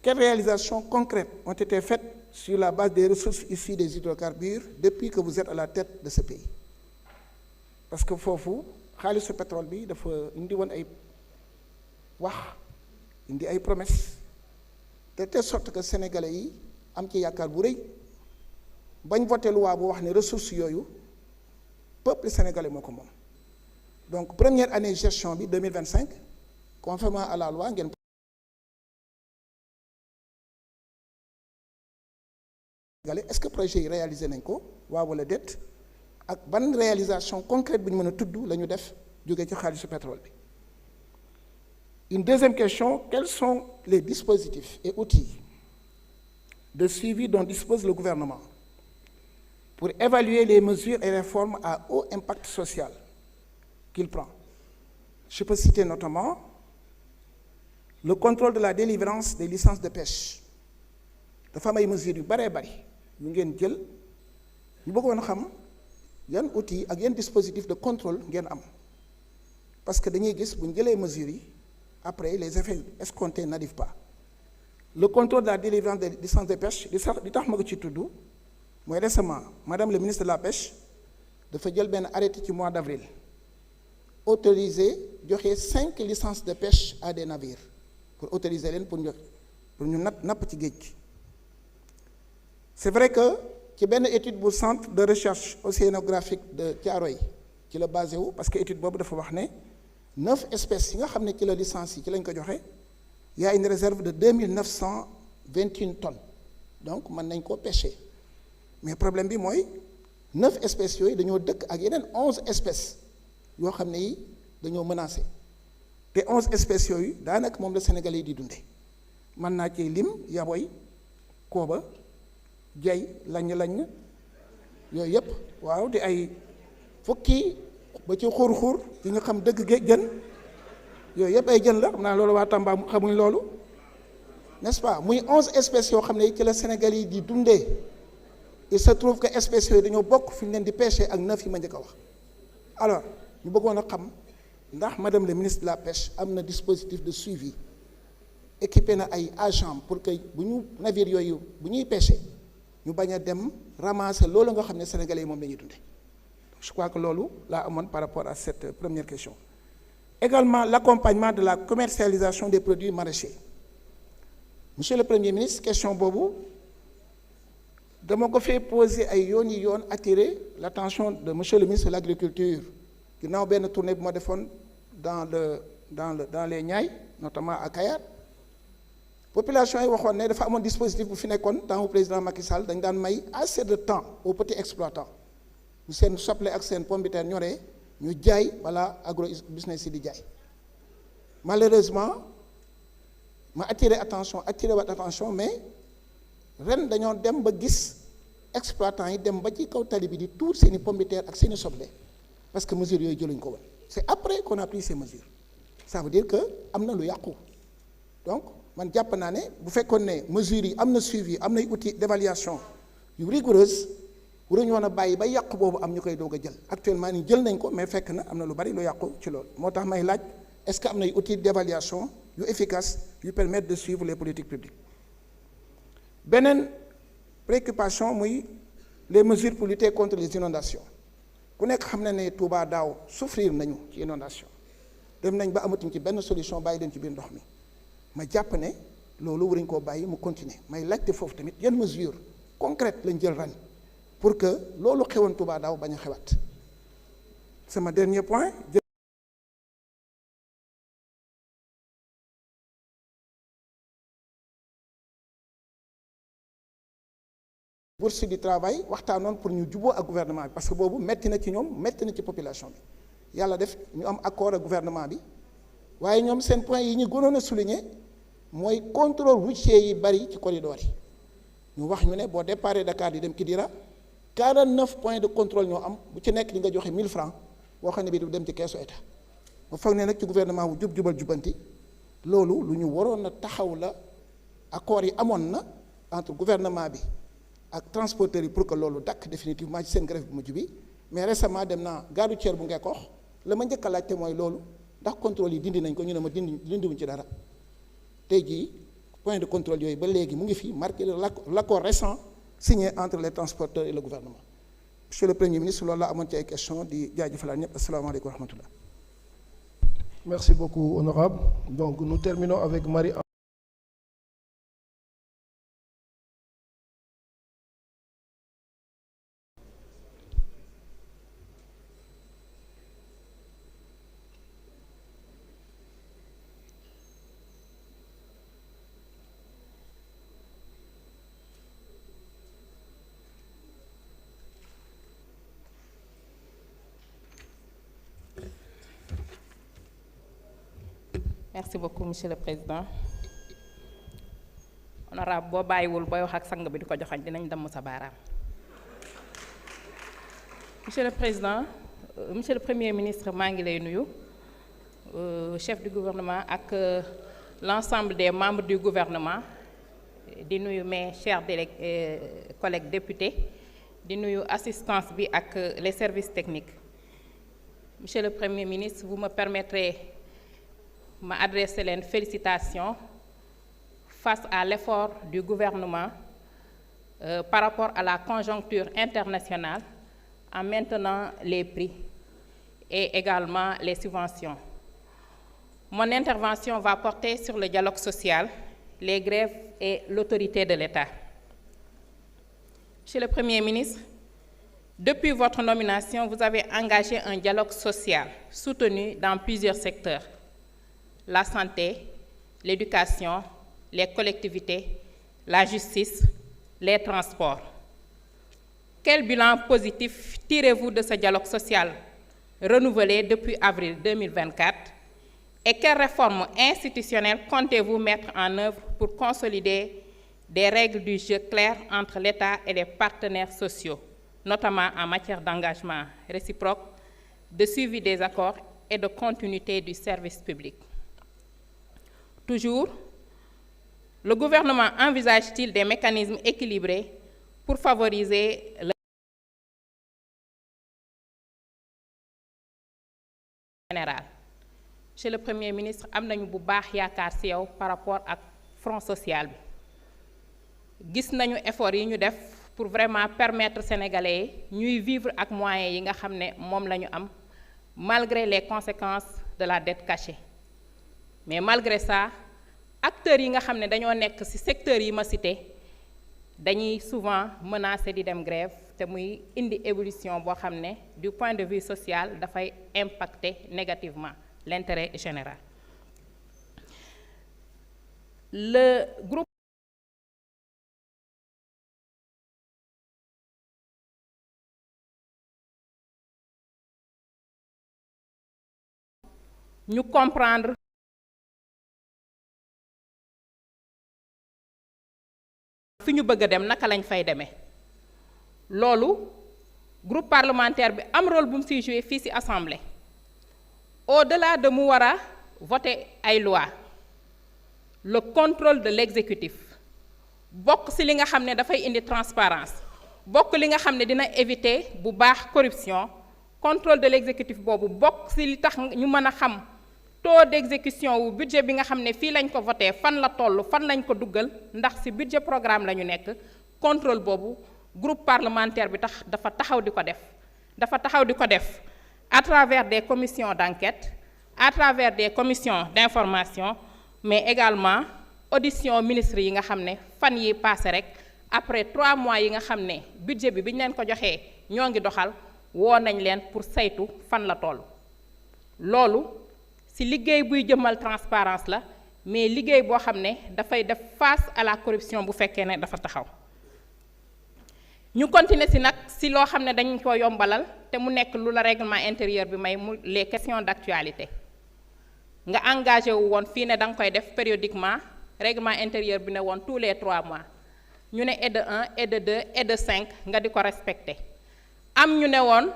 quelles réalisations concrètes ont été faites sur la base des ressources issues des hydrocarbures depuis que vous êtes à la tête de ce pays? Parce que foofu xaalisu pétrole bi dafa indi woon ay wax indi ay promesses de telle sorte que sénégalais yi am ci yaakaar bu rëy bañ voté loi bu wax ne ressources yooyu peuple sénégalais moo ko moom. Donc première année gestion bi 2025 conformément à la loi ngeen est-ce que projet yi réalisé nañ ko waaw wala déet ak ban réalisation concrète bu ñu mën a tudd la ñu def jóge ci xaalisu pétrole bi. Une deuxième question, quels sont les dispositifs et outils de suivi dont dispose le gouvernement pour évaluer les mesures et réformes à haut impact social qu'il prend? Je peux citer notamment le contrôle de la délivrance des licences de pêche. dafa am ay mesures yu baree bari yu ngeen jël ñu bëggoon xam yan outils ak yan dispositifs de contrôle ngeen am parce que dañuy gis bu ñu jëlee mesures yi après les effets escomptés n'arrivent pas. Le contrôle de la délivrance des licences de pêche li tax ma ko ci tudd mooy récemment madame le ministre de la pêche dafa jël benn arrêté ci mois d'avril autorisé joxe 5 licences de pêche à des navires pour autoriser leen pour ñu napp ci géej gi. C'est vrai que ci benn étude bu centre de recherche océanographique de Thiaroye ci la basé wu parce que étude boobu dafa wax ne 9 espèces yi nga xam ne ci la licence yi ci lañ ko joxe y a une réserve de 2921 tonnes donc mën nañ koo pêcher mais problème bi mooy 9 espèces yooyu dañoo dëkk ak yeneen 11 espèces yoo xam ne yi dañoo menacé te 11 espèces yooyu daanaka moom la Sénégalais yi di dundee mën naa ci lim yaboy kooba jay lañ yooyu yëpp waaw di ay fukki ba ci xur-xur yi nga xam dëgg géej jën yooyu yëpp ay jën la xam naa loolu waa Tamba xamuñ loolu n'est-ce pas muy 11 espèces yoo xam ne ci la Sénégal yi di dundee il se trouve que espèces yooyu dañoo bokk fi ñu leen di pêcher ak 9 yi ma njëkk a wax. Alors ñu bëggoon a xam ndax madame le ministre de la pêche am na dispositif de suivi équipé na ay agents pour que bu ñu navire yooyu bu ñuy pêcher ñu bañ a dem ramasser loolu nga xam ne Sénégalais yi moom la ñuy dundee. Je crois que loolu laa amoon par rapport à cette première question. Également l'accompagnement de la commercialisation des produits maraîchers. Monsieur le Premier ministre, question boobu dama ko fee poser ay yoon attirer l'attention de monsieur le ministre de l'Agriculture ginnaaw benn tournée bu ma defoon dans les Niayes notamment à Kayar. Population yi waxoon ne dafa amoon dispositif bu fi nekkoon temps au président Macky Sall dañ daan may assez de temps aux petits exploitants. bu seen soble ak seen pomme de terre ñoree ñu jaay wala agro business yi di jaay malheureusement ma attiré waat attention mais ren dañoo dem ba gis exploitants yi dem ba ci kaw tali bi di tuur seeni pomme de terre ak seeni soble parce que mesures yooyu jëluñ ko woon c'est après qu'on a pris ces mesures ça veut dire que am na lu yàqu donc man jàpp naa ne bu fekkoon ne mesures yi am na suivi am nay outils d'évaluation yu rigoureuse waruñu woon a bàyyi ba yàqu boobu am ñu koy doog a jël actuellement ni jël nañ ko mais fekk na am na lu bari lu yàqu ci loolu moo tax may laaj est-ce que am na ay outils d'évaluation yu efficace yu permettre de suivre les politiques publiques. Beneen préoccupation muy les mesures pour lutter contre les inondations ku nekk xam na ne Touba daaw souffrir nañu ci inondation dem nañ ba amatuñ ci benn solution bàyyi leen ci biir ndox mi ma jàpp ne loolu waruñ koo bàyyi mu continuer may laajte foofu tamit yan mesures concrètes lañ jël ren pour que loolu xewoon Touba daaw bañ a xewaat. C'est mon dernier point. bourse du travail waxtaanoon pour ñu juboo ak gouvernement bi parce que boobu metti na ci ñoom metti na ci population bi yàlla def ñu am accord ak gouvernement bi waaye ñoom seen point yi ñu gënoon a souligner mooy contrôle routier yi bari ci corridor yi ñu wax ñu ne boo déparé Dakar di dem Kidira 49 points de contrôle ñoo am bu ci nekk di nga joxe 1000 francs boo xam ne bii du dem ci keesu état ba foog ne nag ci gouvernement wu jubal jubanti loolu lu ñu waroon a taxaw la accords yi amoon na entre gouvernement bi ak transporteurs yi pour que loolu dakk définitivement ci seen grève bu mujj bi mais récemment dem naa gare routière bu Ngekoox la ma njëkk a laajte mooy loolu ndax contrôle yi dindi nañ ko ñu ne ma dindiwuñ ci dara tey jii point de contrôle yooyu ba léegi mu ngi fi marqué l'accord récent signé entre les transporteurs et le gouvernement. Monsieur le Premier ministre loolu la amoon ci ay question di jaajëfalaat ñëpp asalaamaaleykum wa rahmatullah. Merci beaucoup, honorable. Donc, nous terminons avec Marie. Merci beaucoup, Monsieur le Président. Honorable boo bàyyiwul booy wax ak sang bi di ko joxañ dinañ damm sa baaraam. Monsieur le Président, Monsieur le Premier ministre maa ngi lay nuyu chef du gouvernement ak l'ensemble des membres du gouvernement di nuyu mes chers collègues députés di nuyu assistance bi ak les services techniques. Monsieur le Premier ministre, vous me permettrez ma adressé leen félicitations face à l'effort du gouvernement par rapport à la conjoncture internationale en maintenant les prix et également les subventions. Mon intervention va porter sur le dialogue social, les grèves et l'autorité de l'État. Monsieur le Premier ministre, depuis votre nomination, vous avez engagé un dialogue social soutenu dans plusieurs secteurs: la santé, l'éducation, les collectivités, la justice, les transports. Quel bilan positif tirez-vous de ce dialogue social renouvelé depuis avril 2024 et quelles réformes institutionnelles comptez-vous mettre en œuvre pour consolider des règles du jeu claires entre l'État et les partenaires sociaux, notamment en matière d'engagement réciproque, de suivi des accords et de continuité du service public? Toujours, le gouvernement envisage-t-il des mécanismes équilibrés pour favoriser le général? Monsieur le Premier ministre, am nañu bu baax yaakaar ci yow par rapport ak front social bi. Gis nañu effort yi ñu def pour vraiment permettre sénégalais ñuy vivre ak moyens yi nga xam ne moom la ñu am malgré les conséquences de la dette cachée. Mais malgré ça, acteurs yi nga xam ne dañoo nekk ci secteurs yi ma cité dañuy souvent menacé di dem grève te muy indi évolution boo xam ne du point de vue social dafay impacter négativement l'intérêt général. Le groupe ñu comprendre fi ñu bëgg a dem naka lañ fay demee loolu groupe parlementaire bi am rôle bu mu siy joué fii ci assemblée au-delà de mu war a voter ay loi le contrôle de l'exécutif bokk ci li nga xam ne dafay indi transparence bokk li nga xam ne dina éviter bu baax corruption. Contrôle de l'exécutif boobu bokk ci li tax ñu mën a xam taux d'exécution wu budget bi nga xam ne fii lañ ko voté fan la toll fan lañ ko duggal ndax ci budget programme la ñu nekk. Contrôle boobu groupe parlementaire bi dafa taxaw di ko def à travers des commissions d'enquête, à travers des commissions d'information, mais également audition ministre yi nga xam ne fan yi passé rek après 3 mois yi nga xam ne budget bi ñu leen ko joxee ñoo ngi doxal woo nañ leen pour saytu fan la toll. loolu ci liggéey buy jëmmal transparence la mais liggéey boo xam ne dafay def face à la corruption bu fekkee ne dafa taxaw. ñu continuer si nag si loo xam ne dañ ko yombalal te mu nekk lu la règlement intérieur bi may mu les questions d'actualité nga engagé wu woon fii ne da nga koy def périodiquement règlement intérieur bi ne woon tous les 3 mois ñu ne et de 1 et de 2 et de 5 nga di ko respecté am ñu ne woon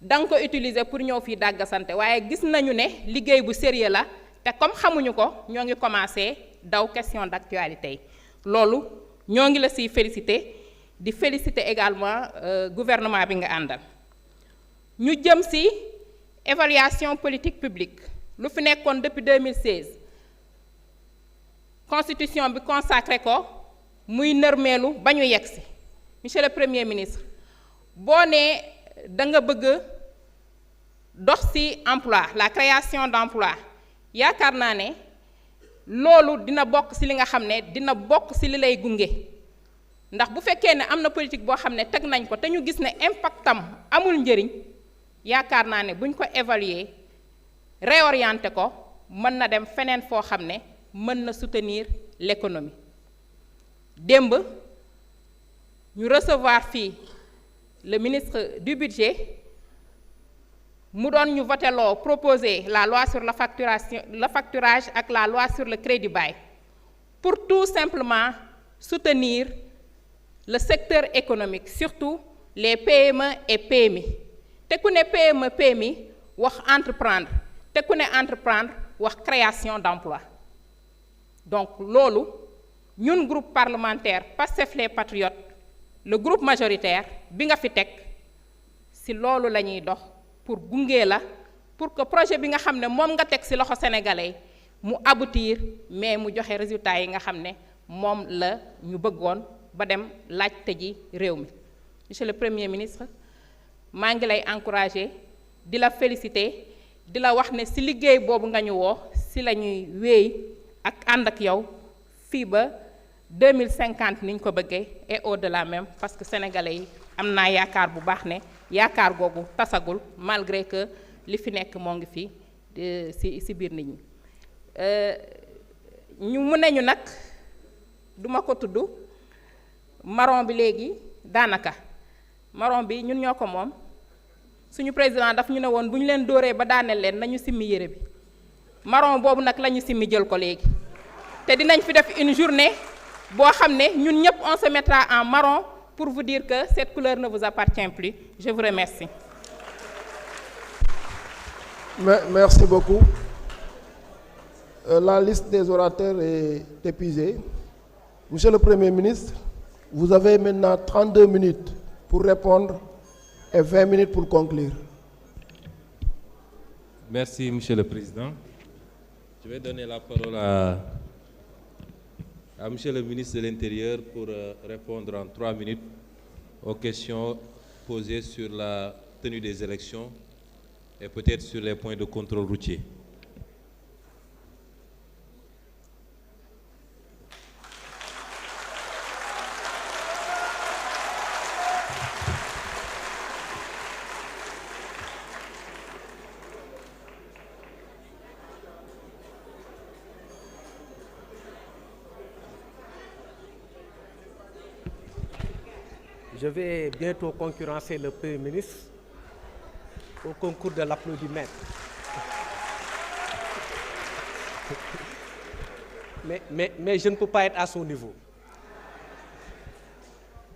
da nga ko utiliser pour ñëw fii dàggasante waaye gis nañu ne liggéey bu sérieux la te comme xamuñu ko ñoo ngi commencé daw question d'actualité yi loolu ñoo ngi la siy félicité di féliciter également gouvernement bi nga àndal ñu jëm ci évaluation politique publique lu fi nekkoon depuis 2016 constitution bi consacré ko muy nërmeelu ba ñu yegg ci monsieur le premier ministre boo nee da nga bëgg dox ci emploi la création d'emploi yaakaar naa ne loolu dina bokk ci li nga xam ne dina bokk ci li lay gunge ndax bu fekkee ne am na politique boo xam ne teg nañ ko te ñu gis ne impactam amul njëriñ yaakaar naa ne buñ ko évaluer réorienter ko mën na dem feneen foo xam ne mën na soutenir l'économie démb ñu recevoir fii le ministre du budget mu doon ñu voté loo proposer la loi sur la facturation le facturage ak la loi sur le crédit bail pour tout simplement soutenir le secteur économique surtout les PME et PMI te ku ne PME PMI wax entreprendre te ku ne entreprendre wax création d'emploi donc loolu ñun groupe parlementaire Pastef les Patriotes le groupe majoritaire bi nga fi teg ci loolu la ñuy dox pour gunge la pour que projet bi nga xam ne moom nga teg ci loxo sénégalais mu aboutir mais mu joxe résultats yi nga xam ne moom la ñu bëggoon ba dem laajte ji réew mi monsieur le premier ministre maa ngi lay encourager di la féliciter di la wax ne ci liggéey boobu nga ñu woo ci la ñuy wéy ak ànd ak yow fii ba 2050 ni ñu ko bëggee et au-delà même parce que sénégalais yi am naa yaakaar bu baax ne yaakaar googu tasagul malgré que li fi nekk moo ngi fi ci biir nit ñi ñu mu ne ñu nag duma ko tudd marron bi léegi daanaka marron bi ñun ñoo ko moom suñu président daf ñu ne woon bu ñu leen dóoree ba daaneel leen nañu simmi yére bi marron boobu nag la ñu simmi jël ko léegi te dinañ fi def une journée boo xam ne ñun ñëpp on se mettra en marron pour vous dire que cette couleur ne vous appartient plus. Je vous remercie. Merci beaucoup. La liste des orateurs est épuisée. Monsieur le Premier ministre, vous avez maintenant 32 minutes pour répondre et 20 minutes pour conclure. Merci, Monsieur le Président. Je vais donner la parole à Monsieur le ministre de l'Intérieur pour répondre en 3 minutes aux questions posées sur la tenue des élections et peut-être sur les points de contrôle routier. Je vais bientôt concurrencer le Premier ministre au concours de l'applaudimètre. Mais je ne peux pas être à son niveau.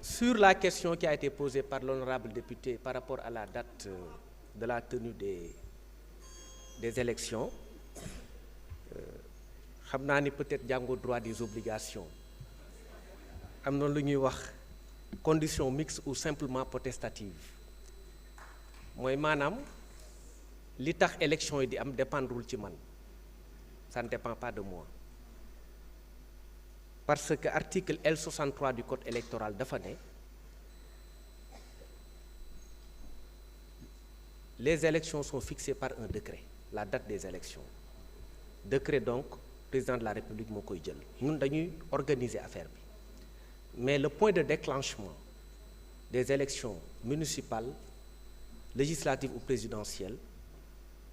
Sur la question qui a été posée par l'honorable député par rapport à la date de la tenue des élections, xam naa ni peut-être jàngoo droit des obligations am na lu ñuy wax condition mixte ou simplement potestative mooy maanaam li tax élection yi di am dépendrul ci man ça ne dépend pas de moi parce que article L63 du code électoral dafa ne les élections sont fixées par un décret la date des élections décret donc président de la République moo koy jël ñun dañuy organiser affaire bi mais le point de déclenchement des élections municipales législatives ou présidentielles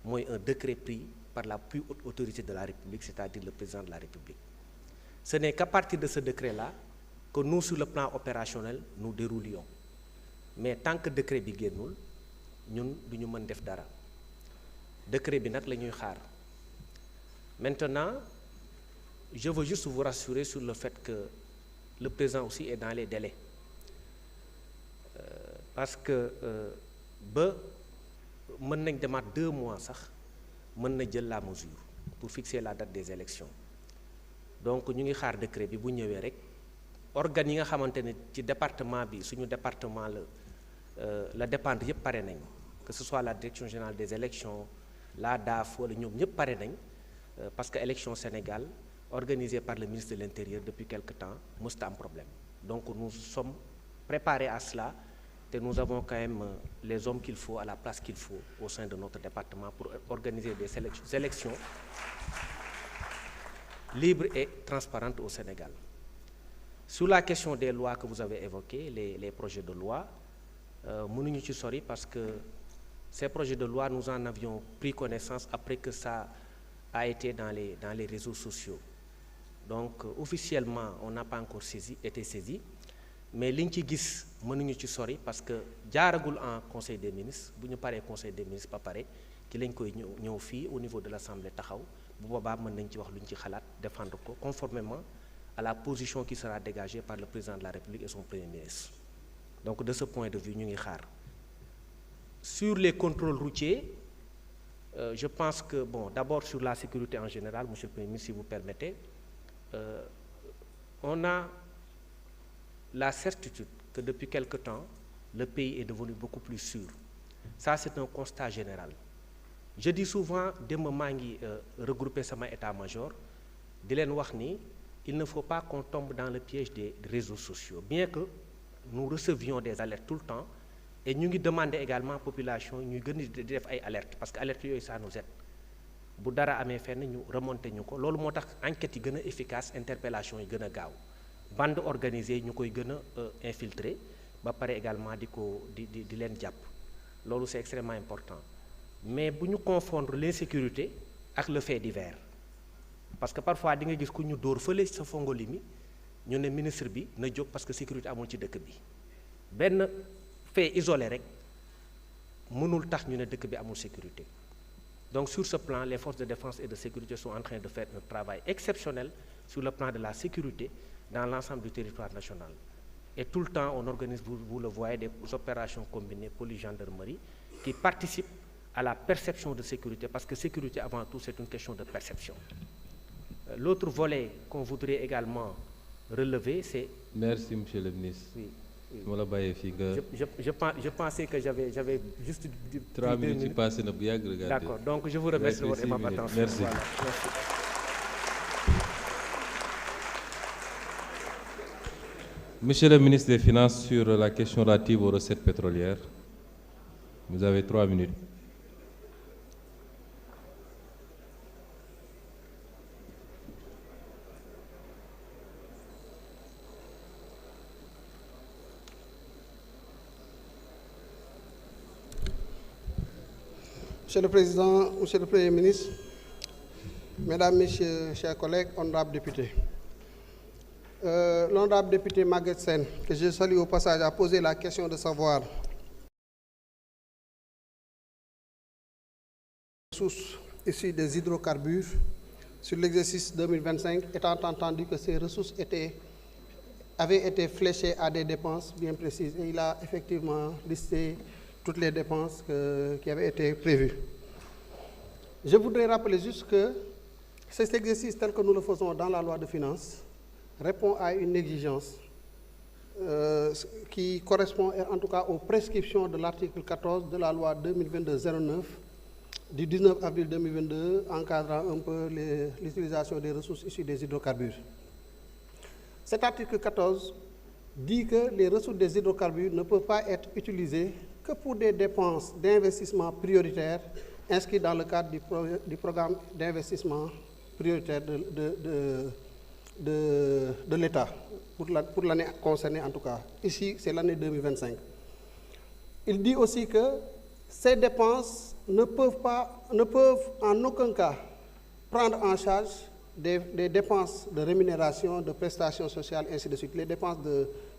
mooy un décret pris par la plus haute autorité de la République, c'est-à-dire le président de la République. Ce n'est qu'à partir de ce décret-là que nous, sur le plan opérationnel, nous déroulions. mais tant que décret bi génnul ñun du ñu mën def dara décret bi nag la ñuy xaar. Maintenant je veux juste vous rassurer sur le fait que le président aussi est dans les délais parce que ba mën nañ demaat 2 mois sax mën na jël la mesure pour fixer la date des élections donc ñu ngi xaar décret bi bu ñëwee rek organes yi nga xamante ne ci département bi suñu département la dépendre yëpp pare nañ que ce soit la direction générale des élections la DAF wala ñoom ñëpp pare nañ parce que élection Sénégal organisée par le ministre de l'Intérieur depuis quelque temps mësut am problème donc nous sommes préparés à cela te nous avons quand même les hommes qu'il faut à la place qu'il faut au sein de notre département pour organiser des élections libres et transparentes au Sénégal. Sur la question des lois que vous avez évoquées, les projets de loi, mënuñu ci sori parce que ces projets de loi nous en avions pris connaissance après que ça a été dans les réseaux sociaux. Donc officiellement on n'a pas encore été saisi mais liñ ci gis mënuñu ci sori parce que jaaragul en conseil des ministres bu ñu paree conseil des ministres ba pare ci lañ koy ñëw fii au niveau de l'Assemblée taxaw bu boobaa mën nañ ci wax lu ñu ci xalaat défendre ko conformément à la position qui sera dégagée par le président de la République et son premier ministre. Donc de ce point de vue ñu ngi xaar sur les contrôles routiers je pense que bon d'abord sur la sécurité en général monsieur le premier ministre si vous permettez on a la certitude que depuis quelque temps le pays est devenu beaucoup plus sûr ça c'est un constat général je dis souvent démb maa ngi regrouper sama état-major di leen wax ni il ne faut pas qu'on tombe dans le piège des réseaux sociaux bien que nous recevions des alertes tout le temps et ñu ngi demander également population ñuy gën di def ay alertes parce que alertes yooyu ça nous aide bu dara amee fenn ñu remonter ñu ko loolu moo tax enquêtes yi gën a efficace interpellation yi gën a gaaw bande organisée ñu koy gën a infiltrer ba pare également di leen jàpp loolu c'est extrêmement important mais bu ñu confondre l'insécurité ak le fait divers parce que parfois di nga gis ku ñu dóor fële sa Fongolimi ñu ne ministre bi na jóg parce que sécurité amul ci dëkk bi benn fait isolé rek mënul tax ñu ne dëkk bi amul sécurité donc sur ce plan les forces de défense et de sécurité sont en train de faire un travail exceptionnel sur le plan de la sécurité dans l'ensemble du territoire national et tout le temps on organise vous le voyez des opérations combinées police-gendarmerie qui participent à la perception de sécurité parce que sécurité avant tout c'est une question de perception. L'autre volet qu'on voudrait également relever c'est... Merci monsieur le ministre. Oui. ma la bàyyee fii nga. Je pensais que j'avais juste 3 minutes yi passé na bu yàgg regardez. D'accord donc je vous remercie de votre aimable attention. Merci. Voilà, merci. Monsieur le ministre des Finances, sur la question relative aux recettes pétrolières, vous avez 3 minutes. Monsieur le Président, Monsieur le Premier ministre, Mesdames, Messieurs, chers collègues, honorables députés. L'honorable député Maguette Sène, que je salue au passage, a posé la question de savoir les ressources issues des hydrocarbures sur l'exercice 2025, étant entendu que ces ressources avaient été fléchées à des dépenses bien précises. Et il a effectivement listé toutes les dépenses qui avaient été prévues. Je voudrais rappeler juste que cet exercice tel que nous le faisons dans la loi de finances répond à une exigence qui correspond en tout cas aux prescriptions de l'article 14 de la loi 2022-09 du 19 avril 2022 encadrant un peu l'utilisation des ressources issues des hydrocarbures. Cet article 14 dit que les ressources des hydrocarbures ne peuvent pas être utilisées que pour des dépenses d'investissement prioritaires inscrites dans le cadre du programme d'investissement prioritaire de l'État, pour l'année concernée en tout cas. Ici, c'est l'année 2025. Il dit aussi que ces dépenses ne peuvent en aucun cas prendre en charge des dépenses de rémunération, de prestations sociales, ainsi de suite, les dépenses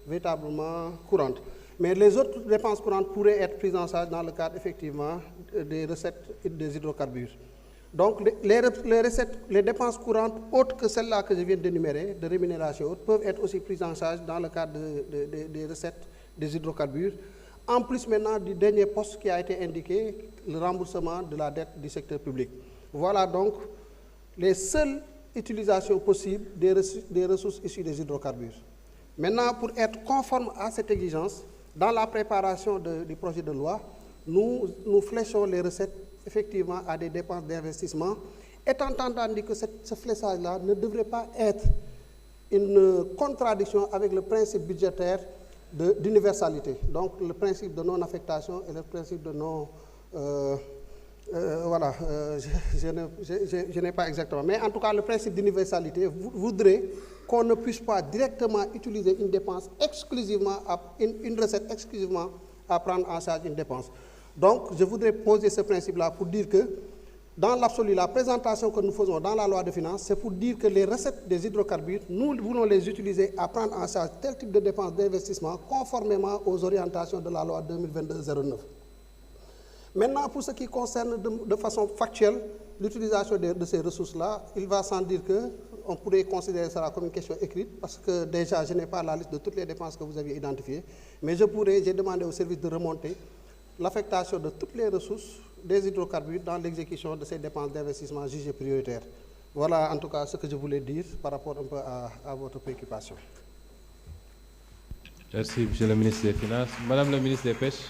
véritablement courantes. Mais les autres dépenses courantes pourraient être prises en charge dans le cadre effectivement des recettes des hydrocarbures. Donc les dépenses courantes autres que celles-là que je viens d'énumérer, de rémunération haute, peuvent être aussi prises en charge dans le cadre des recettes des hydrocarbures. En plus maintenant du dernier poste qui a été indiqué, le remboursement de la dette du secteur public. Voilà donc les seules utilisations possibles des ressources issues des hydrocarbures. Maintenant, pour être conforme à cette exigence, dans la préparation du projet de loi, nous fléchons les recettes effectivement à des dépenses d'investissement, étant entendu que ce fléchage-là ne devrait pas être une contradiction avec le principe budgétaire d'universalité. Donc le principe de non-affectation et le principe de non... voilà, je n'ai pas exactement. Mais en tout cas, le principe d'universalité voudrait qu'on ne puisse pas directement utiliser une dépense exclusivement, une recette exclusivement à prendre en charge une dépense. Donc, je voudrais poser ce principe-là pour dire que, dans l'absolu, la présentation que nous faisons dans la loi de finances, c'est pour dire que les recettes des hydrocarbures, nous voulons les utiliser à prendre en charge tel type de dépenses d'investissement conformément aux orientations de la loi 2022-09. Maintenant, pour ce qui concerne de façon factuelle l'utilisation de ces ressources-là, il va sans dire qu'on pourrait considérer cela comme une question écrite, parce que déjà, je n'ai pas la liste de toutes les dépenses que vous aviez identifiées, mais j'ai demandé au service de remonter l'affectation de toutes les ressources des hydrocarbures dans l'exécution de ces dépenses d'investissement jugées prioritaires. Voilà en tout cas ce que je voulais dire par rapport un peu à votre préoccupation. Merci, Monsieur le ministre des Finances. Madame la ministre des Pêches,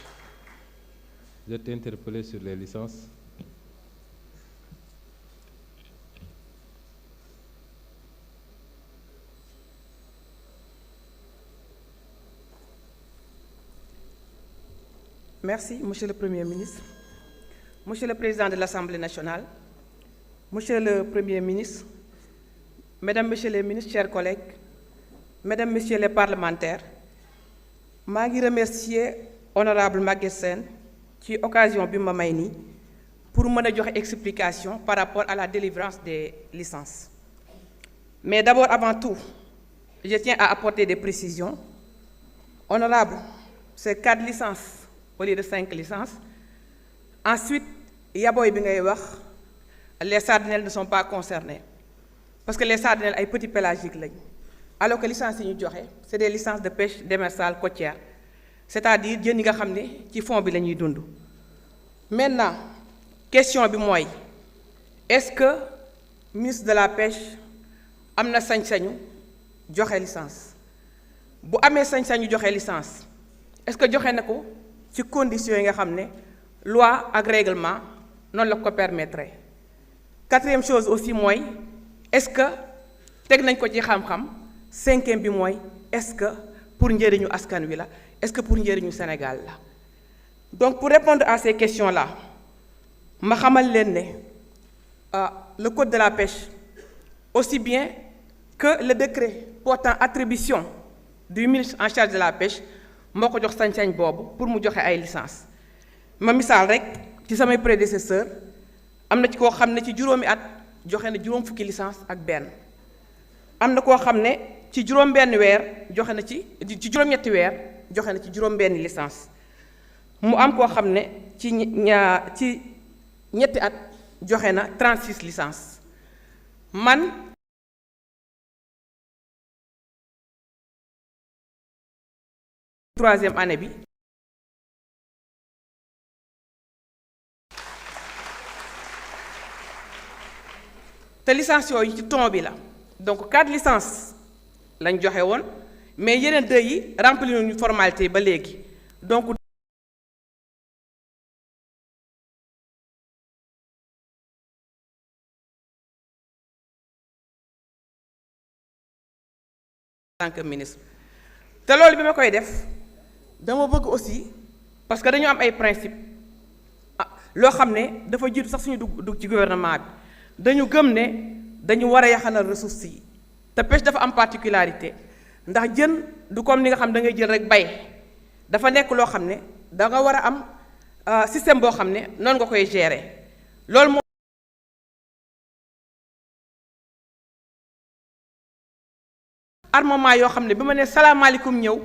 vous êtes interpellée sur les licences. Merci, Monsieur le Premier ministre, Monsieur le Président de l'Assemblée nationale, Monsieur le Premier ministre, Mesdames, Messieurs les ministres, chers collègues, Mesdames, Messieurs les parlementaires, je remercie Honorable Maguette Sène ci occasion bi ma may nii pour mën a joxe explication par rapport à la délivrance des licences. Mais d'abord, avant tout, je tiens à apporter des précisions. Honorable, c'est 4 licences au lieu de 5 licences. Ensuite, yaboy bi ngay wax, les sardinelles ne sont pas concernées. Parce que les sardinelles ay petits pélagiques lañ. Alors que les licences yi ñu joxe, c'est des licences de pêche démersale côtière. C'est-à-dire jën yi nga xam ne ci fond bi la ñuy dund. Maintenant, question bi mooy, est-ce que ministre de la pêche am na sañ-sañu joxe licence? Bu amee sañ-sañu joxe licence, est-ce que joxe na ko ci conditions yi nga xam ne loi ak règlement noonu la ko permettre? Quatrième chose aussi mooy, est-ce que teg nañ ko ci xam-xam? Cinquième bi mooy, est-ce que pour njëriñu askan wi la? Est-ce que pour njëriñu Sénégal la? Donc pour répondre à ces questions-là, ma xamal leen ne le code de la pêche, aussi bien que le décret portant attribution du ministre en charge de la pêche, moo ko jox sañ-sañ boobu pour mu joxe ay licence. Ma misaal rek ci samay prédécesseur am na ci koo xam ne ci juróomi at joxe na juróom fukki licence ak benn. Am na koo xam ne ci juróom benn weer joxe na ci juróom-ñetti weer joxe na ci juróom benn licence. Mu am koo xam ne ci ñetti at joxe na 36 licences. Man troisième année bi te licence yooyu ci ton bi la. Donc 4 licences lañ joxe woon, mais yeneen 2 yi remplir ñu formalité ba léegi. Donc en tant que ministre. Te loolu bi ma koy def dama bëgg aussi, parce que dañu am ay principe loo xam ne dafa jiitu sax suñu dugg ci gouvernement bi, dañu gëm ne dañu war a yaxanal ressources yi. Te pêche dafa am particularité ndax jën du comme ni nga xam da ngay jël rek bay, dafa nekk loo xam ne da nga war a am système boo xam ne noonu nga koy gérer. Loolu moo armement yoo xam ne bi ma ne salaamaaleykum ñëw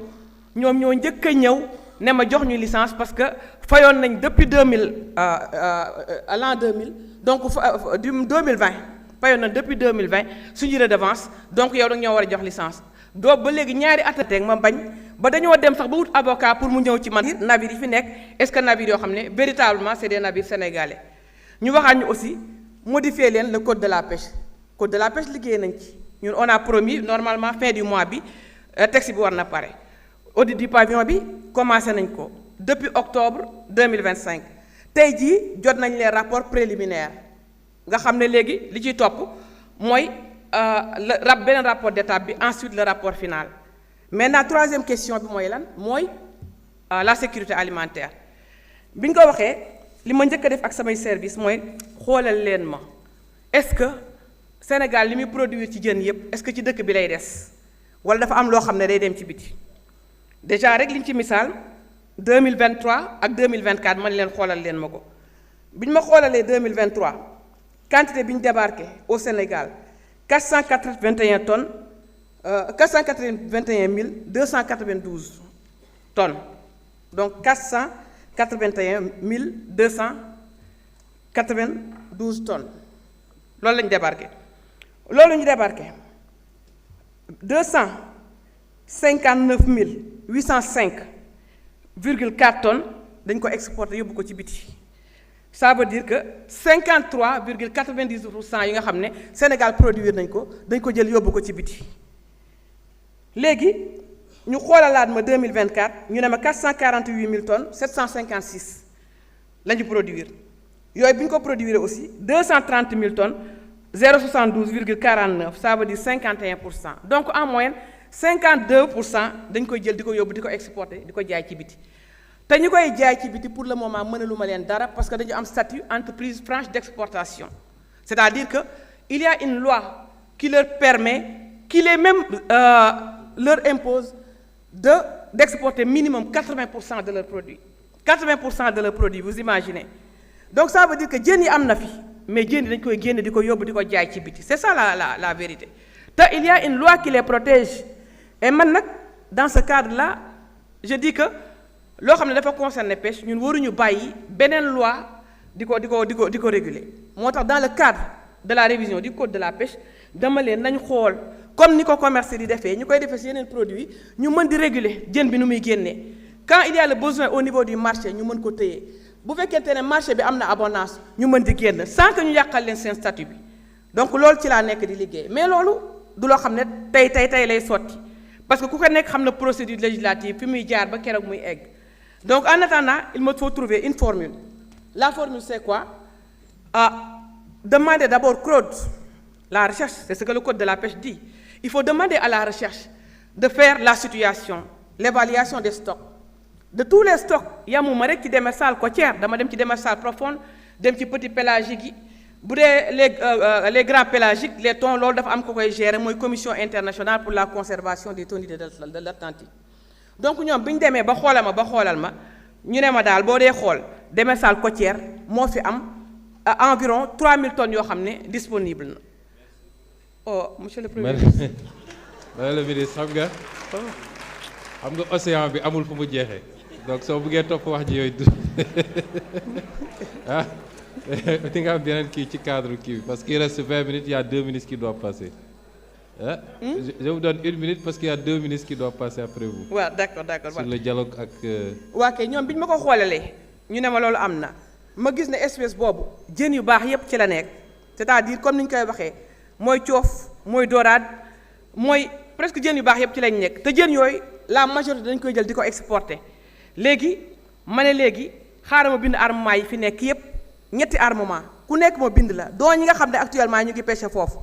ñoom ñoo njëkk a ñëw ne ma jox ñu licence parce que fayoon nañ depuis 2000 à l'an 2000 donc du 2020 fayoon nañ depuis 2020 suñu redevance donc yow da ñoo war a jox licence doo ba léegi ñaari at ma bañ ba dañoo dem sax ba wut avocat pour mu ñëw ci man navire yi fi nekk est-ce que navire yoo xam ne véritablement c'est des navires sénégalais ñu waxaat ñu aussi modifier leen le code de la pêche liggéey nañ ci ñun on a promis normalement fin du mois bi texte bi war na pare audit du pavillon bi commencé nañ ko depuis octobre 2025 tey jii jot nañ les rapports préliminaires nga xam ne léegi li ciy topp mooy beneen rapport d'étape bi ensuite le rapport final maintenant troisième question bi mooy lan mooy la sécurité alimentaire bi ñu ko waxee li ma njëkk a def ak samay service mooy xoolal leen ma est-ce que Sénégal li muy produire ci jën yépp est-ce que ci dëkk bi lay des wala dafa am loo xam ne day dem ci biti déjà rek liñ ci misaal 2023 ak 2024 man leen xoolal leen ma ko bi ñu ma xoolalee 2023 quantité bi ñu débarqué au Sénégal 481 tonnes 481 292 tonnes donc 481 292 tonnes loolu la ñu débarqué loolu ñu débarqué 259 805,4 tonnes dañ ko exporté yóbbu ko ci biti ça veut dire que 53,90% yi nga xam ne Sénégal produire nañ ko dañ ko jël yóbbu ko ci biti léegi ñu xoolalaat ma 2024 ñu ne ma 448 000 tonnes 756 la ñu produire yooyu bi ñu ko produire aussi 230 000 tonnes 0,72,49 ça veut dire 51% donc en moyenne 52% dañ koy jël di ko yóbbu di ko exporter di ko jaay ci biti te ñu koy jaay ci biti pour le moment mënaluma leen dara parce que dañu am statut entreprise franche d'exportation c'est-à-dire que il y a une loi qui leur permet qui les même leur impose d'exporter minimum 80% de leurs produits 80% de leurs produits vous imaginez donc ça veut dire que jën yi am na fi mais jën yi dañ koy génne di ko yóbbu di ko jaay ci biti c'est ça la vérité te il y a une loi qui les protège et man nag dans ce cadre-là je dis que loo xam ne dafa concerner pêche ñun waruñu bàyyi beneen loi di ko réguler moo tax dans le cadre de la révision du code de la pêche dama leen nañ xool comme ni ko commerce di defee ñu koy defee ci yeneen produits ñu mën di réguler jën bi nu muy génnee quand il y a le besoin au niveau du marché ñu mën ko téye bu fekkente ne marché bi am na abondance ñu mën di génn sans que ñu yàqal leen seen statut bi donc loolu ci laa nekk di liggéey mais loolu du loo xam ne tey lay sotti parce que ku ko nekk xam na procédure législative fi muy jaar ba keroog muy egg donc en attendant il me faut trouver une formule la formule c'est quoi demander d'abord CROD la recherche c'est ce que le code de la pêche dit il faut demander à la recherche de faire la situation l'évaluation des stocks de tous les stocks yamuma rek ci démersale côtière dama dem ci démersale profonde dem ci petit pélagique yi bu dee les grands pélagiques les thons loolu dafa am ko koy gérer mooy commission internationale pour la conservation des thoniers de l'Atlantique donc ñoom bi ñu demee ba xoolal ma ñu ne ma daal boo dee xool démersale côtière moo fi am environ 3000 tonnes yoo xam ne disponible na oh monsieur le premier ministre. madame le ministre xam nga océan bi amul fu mu jeexee donc soo bëggee topp wax ji yooyu ah di nga am beneen kii ci cadre kii bi parce qu'il reste 20 minutes il y a 2 ministres qui doivent passer. Je vous donne 1 minute parce qu'il y a 2 ministres qui doivent passer après vous. waaw d'accord sur le dialogue ak. waa kay ñoom bi ñu ma ko xoolalee ñu ne ma loolu am na ma gis ne espèce boobu jën yu baax yépp ci la nekk c'est-à-dire comme ni ñu koy waxee mooy coof mooy dorade mooy presque jën yu baax yépp ci lañ nekk te jën yooyu la majorité dañ koy jël di ko exporter léegi ma ne léegi xaaral ma bind armement yi fi nekk yépp ñetti armement ku nekk moo bind la doo ñi nga xam ne actuellement ñu ngi pêcher foofu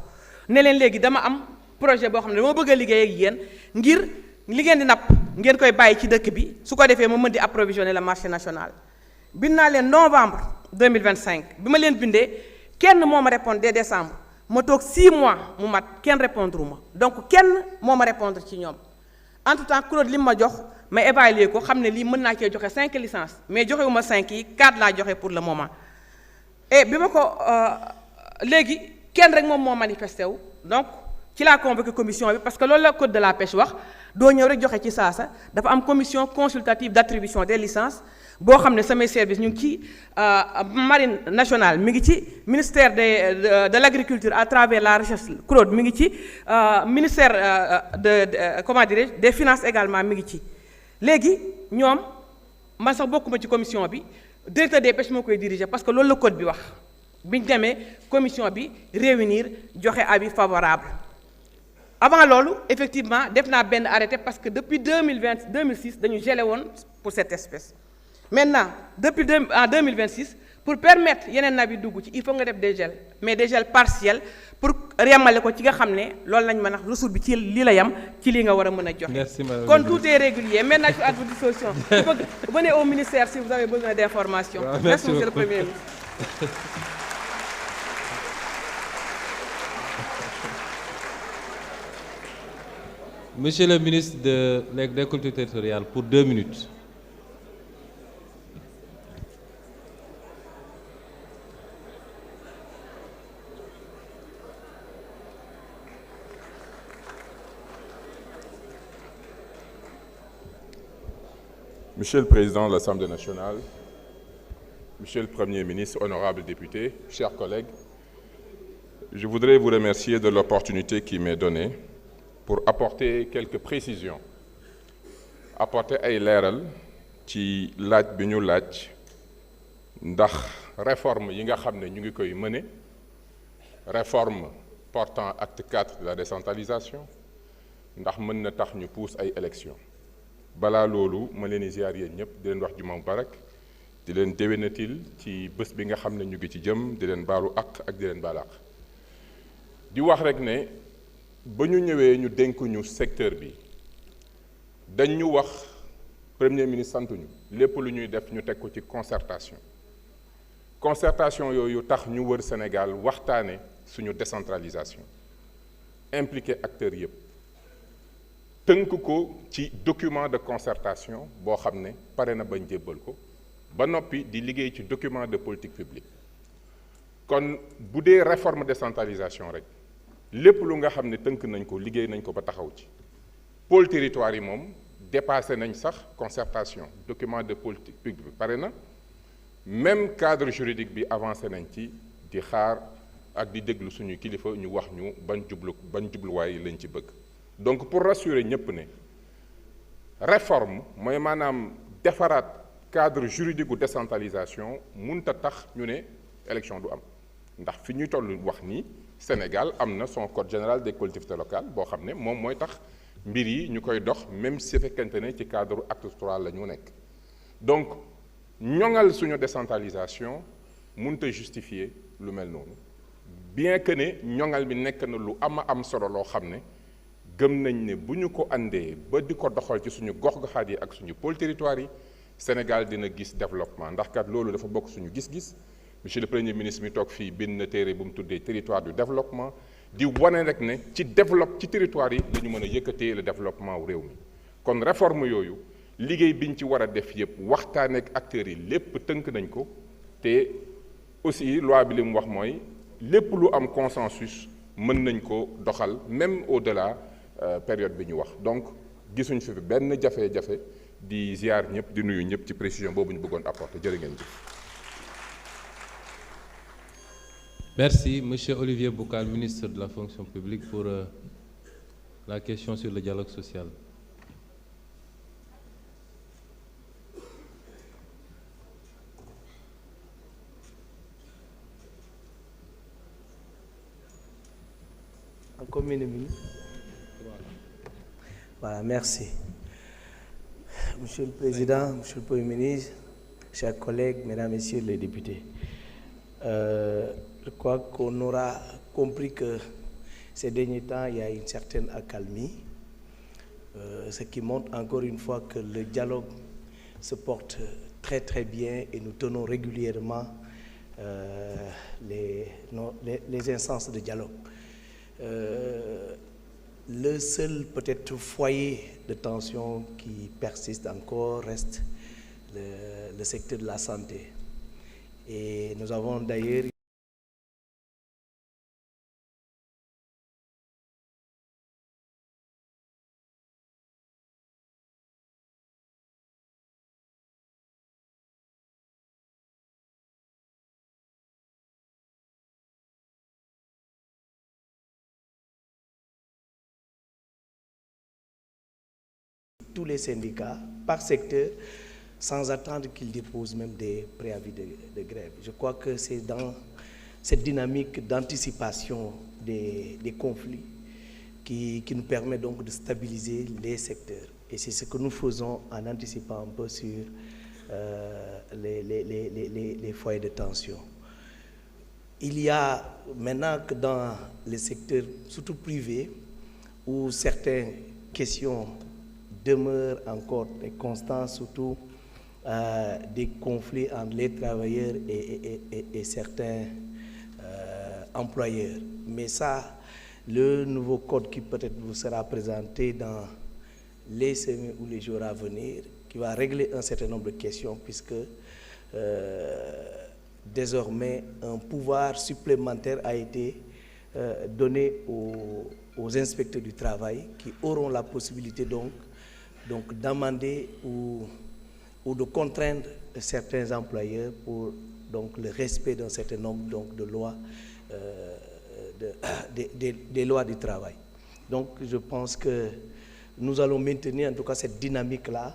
ne leen léegi dama am projet boo xam ne dama bëgg a liggéey ak yéen ngir li ngeen di napp ngeen koy bàyyi ci dëkk bi su ko defee ma mën di approvisionner le marché national bind naa leen novembre 2025 bi ma leen bindee kenn moo ma répondre dès décembre ma toog 6 mois mu mat kenn répondre ma donc kenn moo ma répondre ci ñoom entre temps CROD li ma jox ma évaluer ko xam ne lii mën naa cee joxe 5 licences mais joxewuma 5 yi 4 laa joxe pour le moment et bi ma ko léegi kenn rek moom moo manifesté wu donc ci laa convoqué commission bi parce que loolu la code de la pêche wax doo ñëw rek joxe ci saasa dafa am commission consultative d'attribution des licences boo xam ne samay service ñu ngi ci marine nationale mi ngi ci ministère de l'agriculture à travers la recherche CROD mi ngi ci ministère comment dirais-je des finances également mi ngi ci léegi ñoom man sax bokkuma ci commission bi directeur des pêches moo koy diriger parce que loolu la code bi wax biñu demee commission bi réunir joxe avis favorable avant loolu effectivement def naa benn arrêté parce que depuis 2006 dañu gelé woon pour cette espèce maintenant depuis en 2026 pour permettre yeneen nab yi dugg ci il faut nga def des gels mais des gels partiels pour yemale ko ci nga xam ne loolu lañ mën a ressource bi ci lii la yem ci lii nga war a mën a joxe. kon tout est régulier maintenant je suis à votre disposition. Venez au ministère si vous avez besoin d'informations. Merci monsieur le Premier ministre. Monsieur le ministre de l'Agriculture territoriale, pour 2 minutes. Monsieur le Président de l'Assemblée nationale, Monsieur le Premier ministre, honorables députés, chers collègues, je voudrais vous remercier de l'opportunité qui m'est donnée pour apporter quelques précisions, apporter ay leeral ci laaj bi ñu laaj ndax réforme yi nga xam ne ñu ngi koy mener, réforme portant acte 4 de la décentralisation, ndax mën na tax ñu pousse ay élections. balaa loolu ma leen di ziar yéen ñëpp di leen wax juma mubarak di leen déwénatil ci bés bi nga xam ne ñu ngi ci jëm di leen baalu ak di leen baal ak di wax rek ne ba ñu ñëwee ñu dénk ñu secteur bi dañ ñu wax premier ministre santuñu lépp lu ñuy def ñu teg ko ci concertation yooyu tax ñu wër Sénégal waxtaane suñu décentralisation impliqué acteurs yëpp tënk ko ci document de concertation boo xam ne pare na bañ jébbal ko ba noppi di liggéey ci document de politique publique kon bu dee réforme décentralisation rek lépp lu nga xam ne tënk nañ ko liggéey nañ ko ba taxaw ci pôle territoire yi moom dépassé nañ sax concertation document de politique publique bi pare na même cadre juridique bi avancé nañ ci di xaar ak di déglu suñu kilifa ñu wax ñu ban jubluwaay lañ ci bëgg. donc pour rassurer ñëpp ne réforme mooy maanaam defaraat cadre juridique gu décentralisation munta tax ñu ne élection du am ndax fi ñuy toll wax nii Sénégal am na son code général des collectivités locales boo xam ne moom mooy tax mbir yi ñu koy dox même si fekkente ne ci cadre acte 3 la ñu nekk donc ñoŋal suñu décentralisation munta justifier lu mel noonu bien que ne ñoŋal bi nekk na lu am solo loo xam ne gëm nañ ne bu ñu ko àndee ba di ko doxal ci suñu gox-goxaat yi ak suñu pôle territoire yi Sénégal dina gis développement ndax kat loolu dafa bokk suñu gis-gis monsieur le premier ministre mi toog fii bind na téere bu mu tuddee territoire du développement di wane rek ne ci territoire yi la ñu mën a yëkkatee le développement wu réew mi kon réforme yooyu liggéey biñ ci war a def yépp waxtaan ak acteurs yi lépp tënk nañ ko te aussi loi bi li mu wax mooy lépp lu am consensus mën nañ ko doxal même au-delà période bi ñu wax donc gisuñ fi benn jafe-jafe di ziar ñëpp di nuyu ñëpp ci précision boobu ñu bëggoon apporter jërë ngeen jëf. Merci, Monsieur Olivier Boucal, ministre de la fonction publique, pour la question sur le dialogue social. Encore une minute. Voilà, merci. Monsieur le Président, Monsieur le Premier ministre, chers collègues, Mesdames, Messieurs les députés, je crois qu'on aura compris que ces derniers temps, il y a une certaine accalmie, ce qui montre encore une fois que le dialogue se porte très très bien et nous tenons régulièrement les instances de dialogue. Le seul peut-être foyer de tension qui persiste encore reste le secteur de la santé. Et nous avons d'ailleurs tous les syndicats par secteur sans attendre qu'ils déposent même des préavis de grève. Je crois que c'est dans cette dynamique d'anticipation des conflits qui nous permet donc de stabiliser les secteurs. Et c'est ce que nous faisons en anticipant un peu sur les foyers de tension. Il y a maintenant que dans les secteurs, surtout privés, où certaines questions demeurent encore des constants, surtout des conflits entre les travailleurs et certains employeurs. Mais ça, le nouveau code qui peut-être vous sera présenté dans les semaines ou les jours à venir, qui va régler un certain nombre de questions, puisque désormais un pouvoir supplémentaire a été donné aux inspecteurs du travail, qui auront la possibilité donc d'amender ou de contraindre certains employeurs pour donc le respect d'un certain nombre donc de lois, des lois du travail. Donc je pense que nous allons maintenir en tout cas cette dynamique-là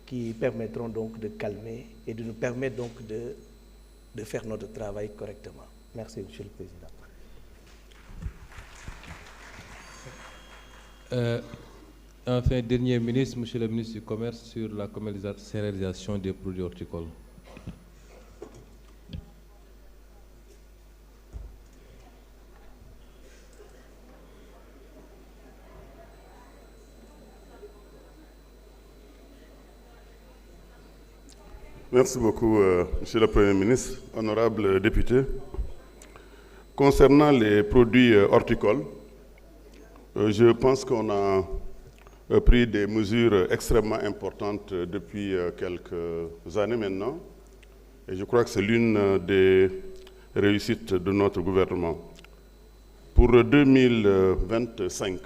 qui permettront donc de calmer et de nous permettre donc de faire notre travail correctement. Merci, Monsieur le Président. Enfin, dernier ministre, Monsieur le ministre du Commerce, sur la commercialisation des produits horticoles. Merci beaucoup, Monsieur le Premier ministre, honorables députés. Concernant les produits horticoles, je pense qu'on a pris des mesures extrêmement importantes depuis quelques années maintenant, et je crois que c'est l'une des réussites de notre gouvernement. Pour 2025,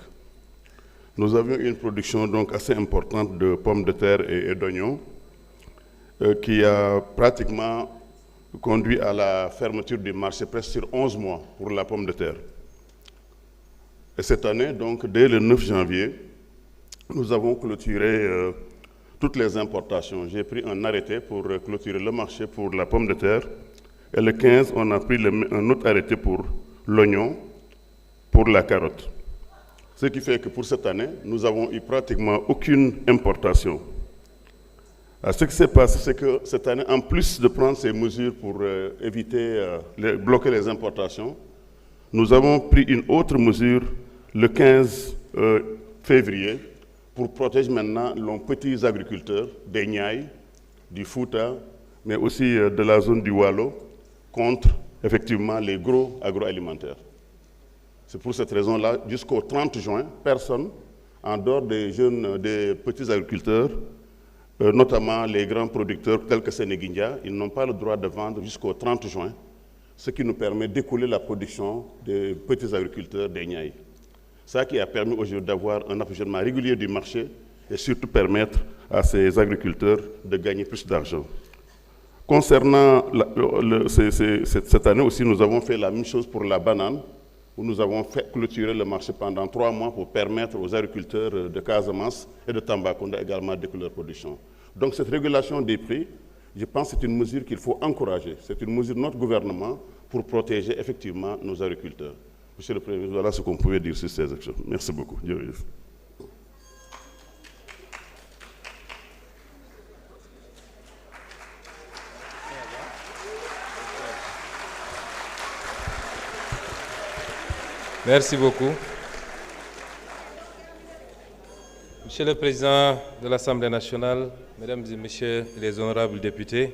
nous avions une production donc assez importante de pommes de terre et d'oignons, qui a pratiquement conduit à la fermeture du marché presque sur 11 mois pour la pomme de terre. Et cette année, donc, dès le 9 janvier, nous avons clôturé toutes les importations. J'ai pris un arrêté pour clôturer le marché pour la pomme de terre. Et le 15, on a pris un autre arrêté pour l'oignon, pour la carotte. Ce qui fait que pour cette année, nous n'avons eu pratiquement aucune importation. Ce qui s'est passé, c'est que cette année, en plus de prendre ces mesures pour éviter, bloquer les importations, nous avons pris une autre mesure le 15 février pour protéger maintenant nos petits agriculteurs des Niayes, du Fouta, mais aussi de la zone du Waalo, contre effectivement les gros agroalimentaires. C'est pour cette raison-là, jusqu'au 30 juin, personne, en dehors des petits agriculteurs, notamment les grands producteurs tels que Sénéguindia, ils n'ont pas le droit de vendre jusqu'au 30 juin, ce qui nous permet d'écouler la production des petits agriculteurs des Niayes. Ça qui a permis aujourd'hui d'avoir un approvisionnement régulier du marché et surtout permettre à ces agriculteurs de gagner plus d'argent. Concernant cette année aussi, nous avons fait la même chose pour la banane, où nous avons fait clôturer le marché pendant 3 mois pour permettre aux agriculteurs de Casamance et de Tambacounda également d'écouler leur production. Donc cette régulation des prix, je pense que c'est une mesure qu'il faut encourager. C'est une mesure de notre gouvernement pour protéger effectivement nos agriculteurs. Monsieur le Premier ministre, voilà ce qu'on pouvait dire sur ces actions. Merci beaucoup. Merci beaucoup. Monsieur le Président de l'Assemblée nationale, Mesdames et Messieurs les honorables députés,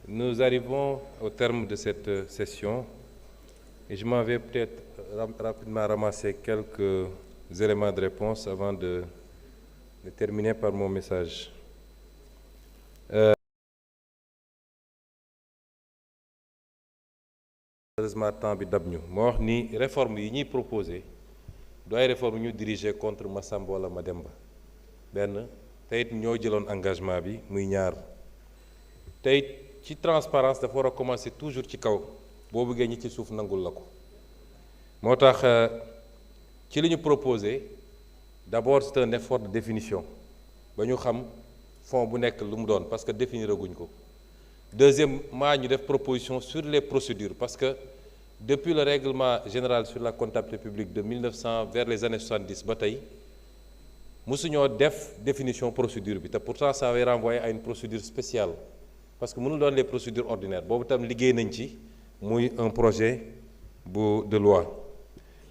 nous arrivons au terme de cette session et je m'en vais peut-être rapidement ramasser quelques éléments de réponse avant de terminer par mon message. Malheureusement, temps bi dab ñu ma wax ni réforme yi ñuy proposé du ay réforme ñu dirigé contre Massamba wala Mademba benn te it ñoo jëloon engagement bi muy ñaar te it ci transparence dafa war a commencer toujours ci kaw boo bëggee ñi ci suuf nangul la ko moo tax ci li ñu proposé d'abord c'est un effort de définition ba ñu xam fonds bu nekk lu mu doon parce que définir guñ ko. Deuxièmement ñu def proposition sur les procédures parce que depuis le règlement général sur la comptabilité publique de 1900 vers les années 70 ba tey mësuñoo def définition procédure bi te pourtant ça avait renvoyé à une procédure spéciale parce que mënul doon les procédures ordinaires boobu tam liggéey nañ ci muy un projet de loi.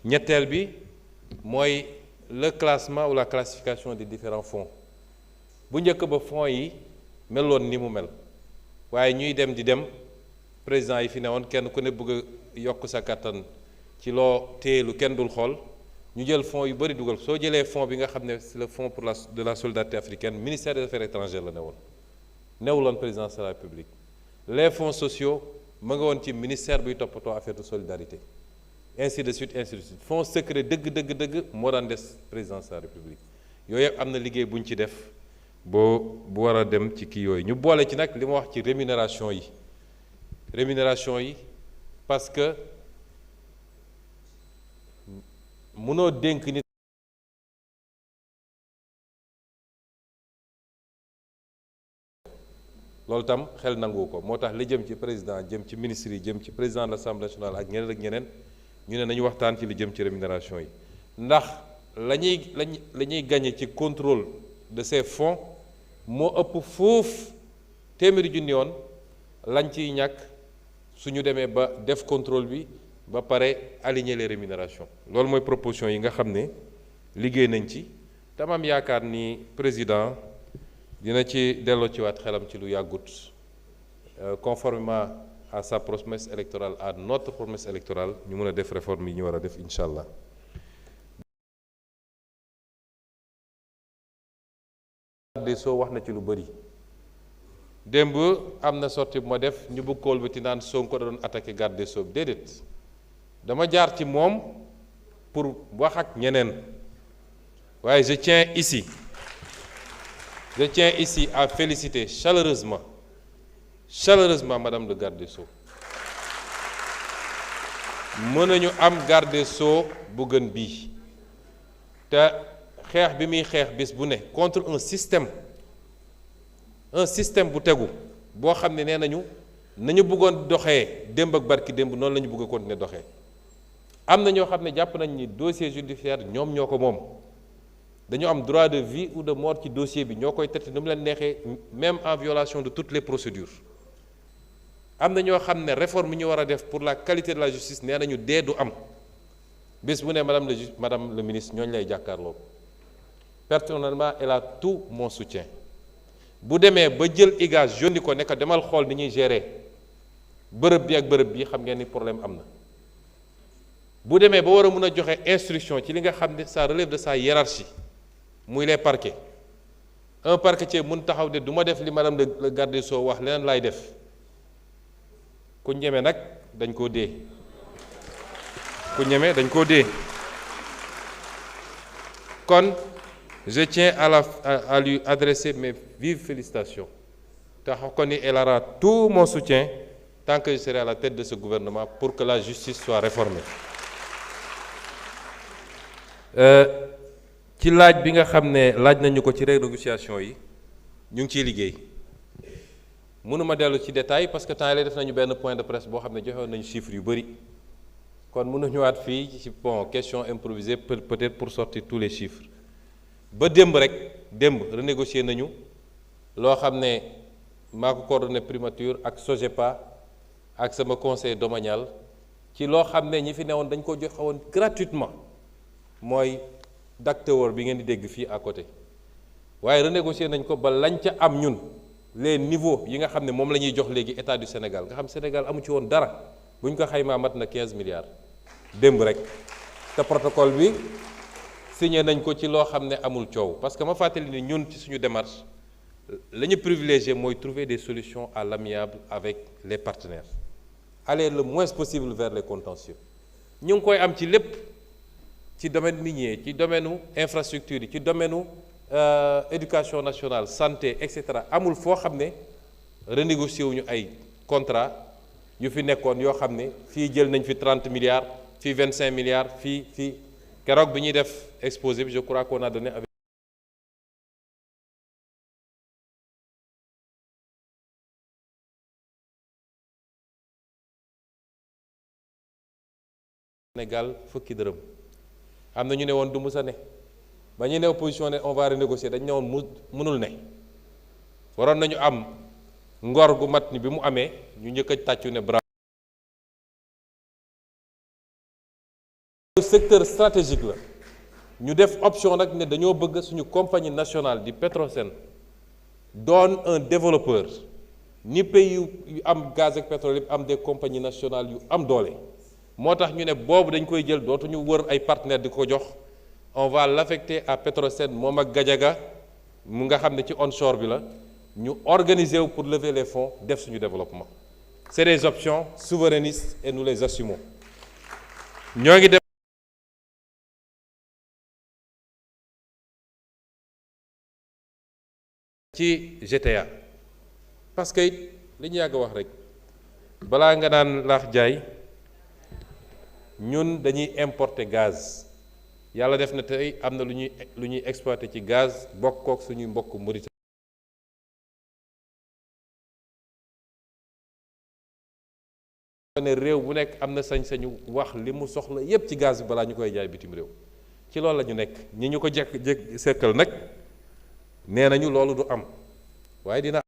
ñetteel bi mooy le classement ou la classification des différents fonds bu njëkk ba fonds yi meloon ni mu mel waaye ñuy dem di dem président yi fi ne woon kenn ku ne bëgg a yokk sa kattan ci loo téelu kenn dul xool ñu jël fonds yu bëri dugal soo jëlee fonds bi nga xam ne c'est le fonds pour de la solidarité africaine ministère des affaires étrangères la ne woon newuloon présidence de la République. Les fonds sociaux ma nga woon ci ministère buy toppatoo affaire de solidarité ainsi de suite ainsi de suite fonds secret dëgg moo daan des présidence de la République yooyu yëpp am na liggéey bu ñu ci def bu war a dem ci kii yooyu ñu boole ci nag li ma wax ci rémunération yi parce que mënoo dénk nit loolu tam xel nangu ko moo tax li jëm ci président jëm ci ministre yi jëm ci président de l'Assemblée nationale ak ñeneen ñu ne nañu waxtaan ci li jëm ci rémunération yi ndax la ñuy gagné ci contrôle de ces fonds moo ëpp foofu téeméeri junni yoon lañ ciy ñàkk suñu demee ba def contrôle bi ba pare aligner les rémunérations loolu mooy proposition yi nga xam ne liggéey nañ ci dama am yaakaar ni président dina ci delloo ci waat xelam ci lu yàggut conformément à sa promesse électorale à notre promesse électorale ñu mën a def réforme yi ñu war a def incha allah. de soo wax na ci lu bëri démb am na sortie bu ma def ñu bëgg kool bi naan Sonko da doon attaqué garde des Sceaux déedéet dama jaar ci moom pour wax ak ñeneen waaye je tiens ici à féliciter chaleureusement madame le garde des Sceaux mën nañu am garde des Sceaux bu gën bii te xeex bi muy xeex bis bu ne contre un système bu tegu boo xam ne nee nañu bëggoon doxee démb ak barki démb noonu la ñu bëgg a continuer doxee am na ñoo xam ne jàpp nañ ni dossier judiciaire ñoom ñoo ko moom dañu am droit de vie ou de mort ci dossier bi ñoo koy traité nu mu leen neexee même en violation de toutes les procédures am na ñoo xam ne réforme yi ñu war a def pour la qualité de la justice nee nañu dee du am bis bu ne madame le ministre ñooñu lay jàkkaarloo personnellement elle a tout mon soutien bu demee ba jël IGAS yónni ko ne ko demal xool ni ñuy gérer bërëb bi ak bërëb bi xam ngeen ni problème am na bu demee ba war a mën a joxe instruction ci li nga xam ne ça relève de sa hiérarchie muy les parquets un parquetier mun taxaw ne du ma def li madame le garde des Sceaux wax leneen laay def ku ñeme nag dañ koo dee kon je tiens à lui adresser mes vives félicitations te xam ko ni elle aura tout mon soutien tant que je serai à la tête de ce gouvernement pour que la justice soit réformée ci laaj bi nga xam ne laaj nañu ko ci renégociation yi ñu ngi ciy liggéey mënuma dellu ci détail parce que temps yii def nañu benn point de presse boo xam ne joxewoon nañu chiffres yu bëri kon mënu ñëwaat fii ci question improvisée peut-être pour sortir tous les chiffres ba démb renégocier nañu loo xam ne maa ko coordonné primature ak SOGEPA ak sama conseil domanial ci loo xam ne ñi fi newoon dañ ko joxe woon gratuitement mooy Dactewor bi ngeen di dégg fii à côté waaye renégocier nañ ko ba lañ ca am ñun les niveaux yi nga xam ne moom la ñuy jox léegi état du Sénégal nga xam Sénégal amu ci woon dara bu ñu ko xaymaa mat na 15 milliards démb rek te protocole bi signé nañ ko ci loo xam ne amul coow parce que ma fàttali ni ñun ci suñu démarche la ñu privilégié mooy trouver des solutions à l'amiable avec les partenaires aller le moins possible vers les contentieux ñu ngi koy am ci lépp ci domaine minier ci domaine infrastructure yi ci domaine éducation nationale santé et cetera amul foo xam ne renégocier wuñu ay contrat yu fi nekkoon yoo xam ne fii jël nañ fi 30 milliards fii 25 milliards fii keroog bi ñuy def exposé bi je crois qu'on a donné avec Sénégal fukki dërëm am na ñu ne woon du musa ne ba ñu ne opposition ne on va renégocier dañ ne woon mënul ne waroon nañu am ngor gu mat ni bi mu amee ñu njëkk a tàccu ne bravo. Secteur stratégique la ñu def option nag ne dañoo bëgg suñu compagnie nationale di Petrosen doon un développeur ni pays yu am gaz ak pétrole yëpp am des compagnies nationales yu am doole moo tax ñu ne boobu dañ koy jël dootuñu wër ay partenaires di ko jox on va l'affecter à Petrosen moom ak Gadiaga mu nga xam ne ci onshore bi la ñu organiser wu pour lever les fonds def suñu développement c'est des options souverainistes et nous les assumons ñoo ngi def ci GTA parce que it li ñu yàgg wax rek balaa nga naan laax jaay ñun dañuy importer gaz yàlla def na tey am na lu ñuy exploiter ci gaz bokk kook suñuy mbokk Mauritanie ne réew bu nekk am na sañ-sañu wax li mu soxla yépp ci gaz bi balaa ñu koy jaay bitim réew ci loolu la ñu nekk ñi ñu ko jekk sekkal nag nee nañu loolu du am waaye dina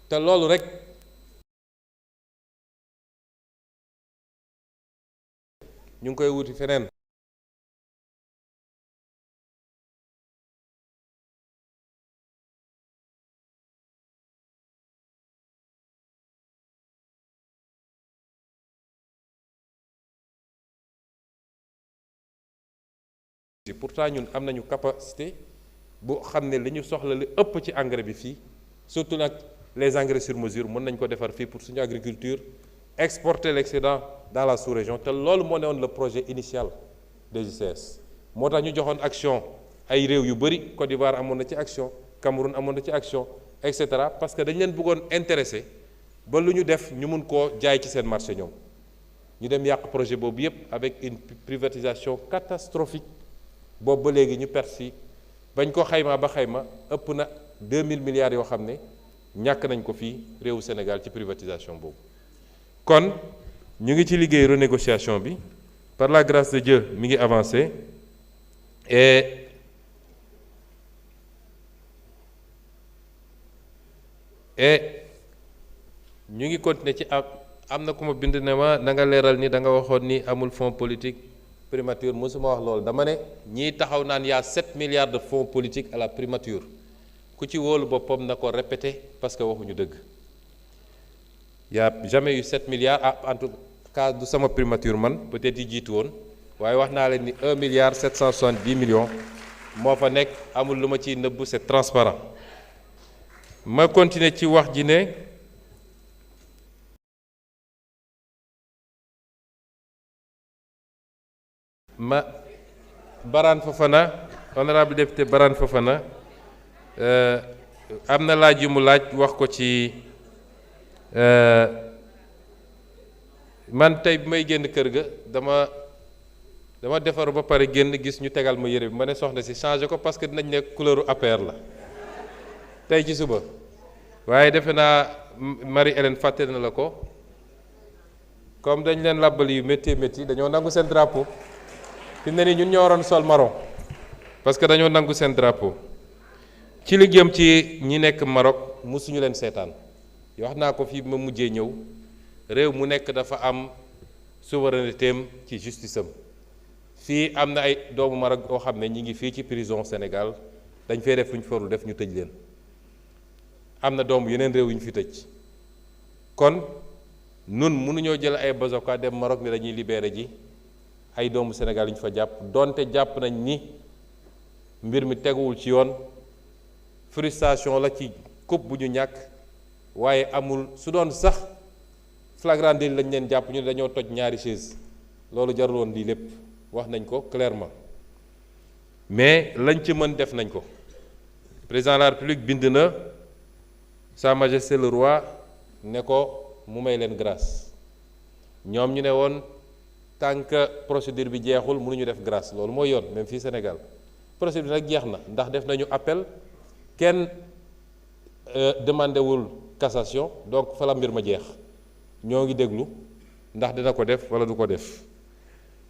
te loolu rek ñu ngi koy wuti feneen pourtant ñun am nañu capacité bu xam ne li ñu soxla li ëpp ci engrais bi fii surtout nag les engrais sur mesure mën nañ ko defar fii pour suñu agriculture exporter l'excédent dans la sous-région te loolu moo ne woon le projet initial des ICS moo tax ñu joxoon action ay réew yu bëri Côte d'Ivoire amoon na ci action Cameroun amoon na ci action et cetera parce que dañ leen bëggoon intéressé ba lu ñu def ñu mun koo jaay ci seen marché ñoom ñu dem yàq projet boobu yépp avec une privatisation catastrophique boobu ba léegi ñu perte si bañ ko xaymaa ba xayma ëpp na 2000 milliards yoo xam ne ñàkk nañ ko fii réewu Sénégal ci privatisation boobu kon ñu ngi ci liggéey renégociation bi par la grâce de Dieu mi ngi avancé et ñu ngi continuer ci am na ku ma bind ne ma na nga leeral ni da nga waxoon ni amul fonds politique primature mosuma wax loolu dama ne ñii taxaw naan y'a 7 milliards de fonds politiques à la primature ku ci wóolu boppam na ko répété parce que waxuñu dëgg y a jamais eu 7 milliards en tout cas du sama primature man peut-être yi jiitu woon waaye wax naa leen ni 1 milliard 770 millions moo fa nekk amul lu ma ciy nëbb c'est transparent ma continuer ci wax ji ne Barane Fofana honorable député Barane Fofana am na laaj yu mu laaj wax ko ci man tey bi may génn kër ga dama defaru ba pare génn gis ñu tegal ma yére bi ma ne soxna si changé ko parce que dinañ ne couleur APR la tey ci suba waaye defe naa Marie-Hélène fàtte na la ko comme dañ leen làbbali yu métti métti dañoo nangu seen drapeau fi mu ne nii ñun ñoo waroon sol marron parce que dañoo nangu seen drapeau ci li jëm ci ñi nekk Maroc musuñu leen seetaan wax naa ko fii ma mujjee ñëw réew mu nekk dafa am souveraineté am ci justice am fii am na ay doomu Maroc yoo xam ne ñi ngi fii ci prison Sénégal dañ fay def lu ñu farul def ñu tëj leen am na doomu yeneen réew yu ñu fi tëj kon nun mënuñoo jël ay bazoka dem Maroc ne dañuy libéré ji ay doomu Sénégal yu ñu fa jàpp donte jàpp nañ ni mbir mi teguwul ci yoon frustration la ci coupe bu ñu ñàkk waaye amul su doon sax flagrant délit lañ leen jàpp ñu ne dañoo toj ñaari chaise loolu jarul woon lii lépp wax nañ ko clairement mais lañ ci mën def nañ ko président de la République bind na Sa Majesté le Roi ne ko mu may leen grâce ñoom ñu ne woon tant que procédure bi jeexul mënuñu def grâce loolu mooy yoon même fii Sénégal procédure nag jeex na ndax def nañu appel kenn demandé wul cassation donc fa la mbir ma jeex ñoo ngi déglu ndax dina ko def wala du ko def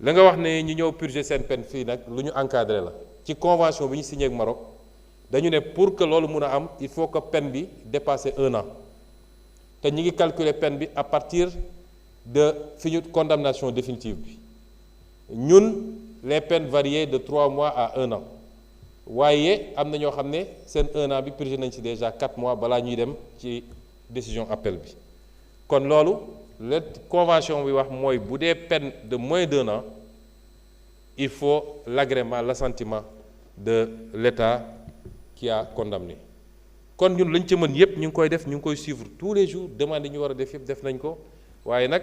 la nga wax ne ñu ñëw purger seen peine fii nag lu ñu encadré la ci convention bi ñu signé ak Maroc dañu ne pour que loolu mun a am il faut que peine bi dépasser 1 an te ñi ngi calculer peine bi à partir de fi ñu condamnation définitive bi ñun les peines variaient de 3 mois à 1 an waaye am na ñoo xam ne seen 1 an bi purgé nañ ci déjà 4 mois balaa ñuy dem ci décision appel bi kon loolu la convention bi wax mooy bu dee peine de moins d'1 an il faut l'agrément l'assentiment de l'État qui a condamné kon ñun lañ ci mën yépp ñu ngi koy def ñu ngi koy suivre tous les jours demande yi ñu war a def yépp def nañ ko waaye nag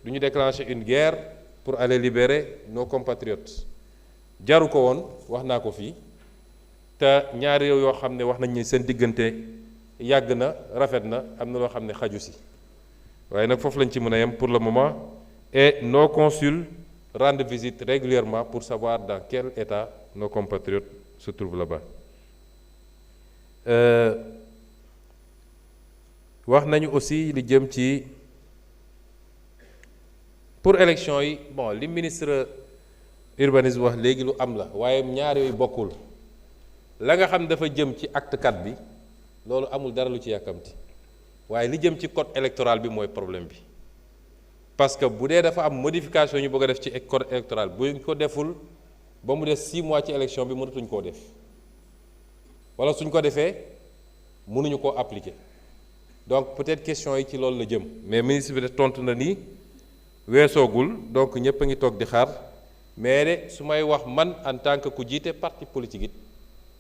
du ñu déclencher une guerre pour aller libérer nos compatriotes jaru ko woon wax naa ko fii te ñaari réew yoo xam ne wax nañ ni seen diggante yàgg na rafet na am na loo xam ne xaju si waaye nag foofu lañ ci mën a yem pour le moment et nos consuls rendent visite régulièrement pour savoir dans quel état nos compatriotes se trouvent là-bas. wax nañu aussi li jëm ci pour élection yi bon li ministre urbanisme wax léegi lu am la waaye ñaar yooyu bokkul la nga xam dafa jëm ci acte 4 bi loolu amul dara lu ci yàkkamti waaye li jëm ci code électoral bi mooy problème bi parce que bu dee dafa am modification ñu bëgg a def ci code électoral buñ ko deful ba mu des 6 mois ci élection bi mënatuñ koo def wala suñ ko defee mënuñu koo appliquer donc peut-être question yi ci loolu la jëm mais ministre bi de tontu na ni weesoogul donc ñëpp a ngi toog di xaar mais de su may wax man en tant que ku jiite parti politique it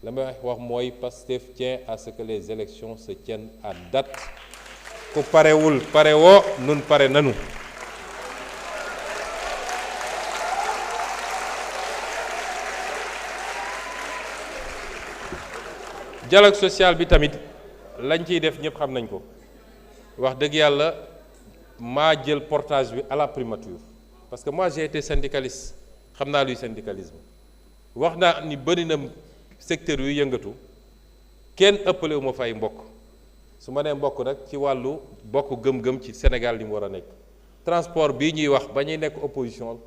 la may wax mooy Pastef tient à ce que les élections se tiennent à date ku parewul pare woo nun pare nanu dialogue social bi tamit lañ ciy def ñëpp xam nañ ko wax dëgg yàlla maa jël portage bi à la primature parce que moi j'ai été syndicaliste xam naa luy syndicalisme wax naa ni bëri na secteur yu yëngatu kenn ëppale wu ma fay mbokk su ma nee mbokk nag ci wàllu bokk gëm-gëm ci Sénégal li mu war a nekk transport bii ñuy wax ba ñuy nekk opposition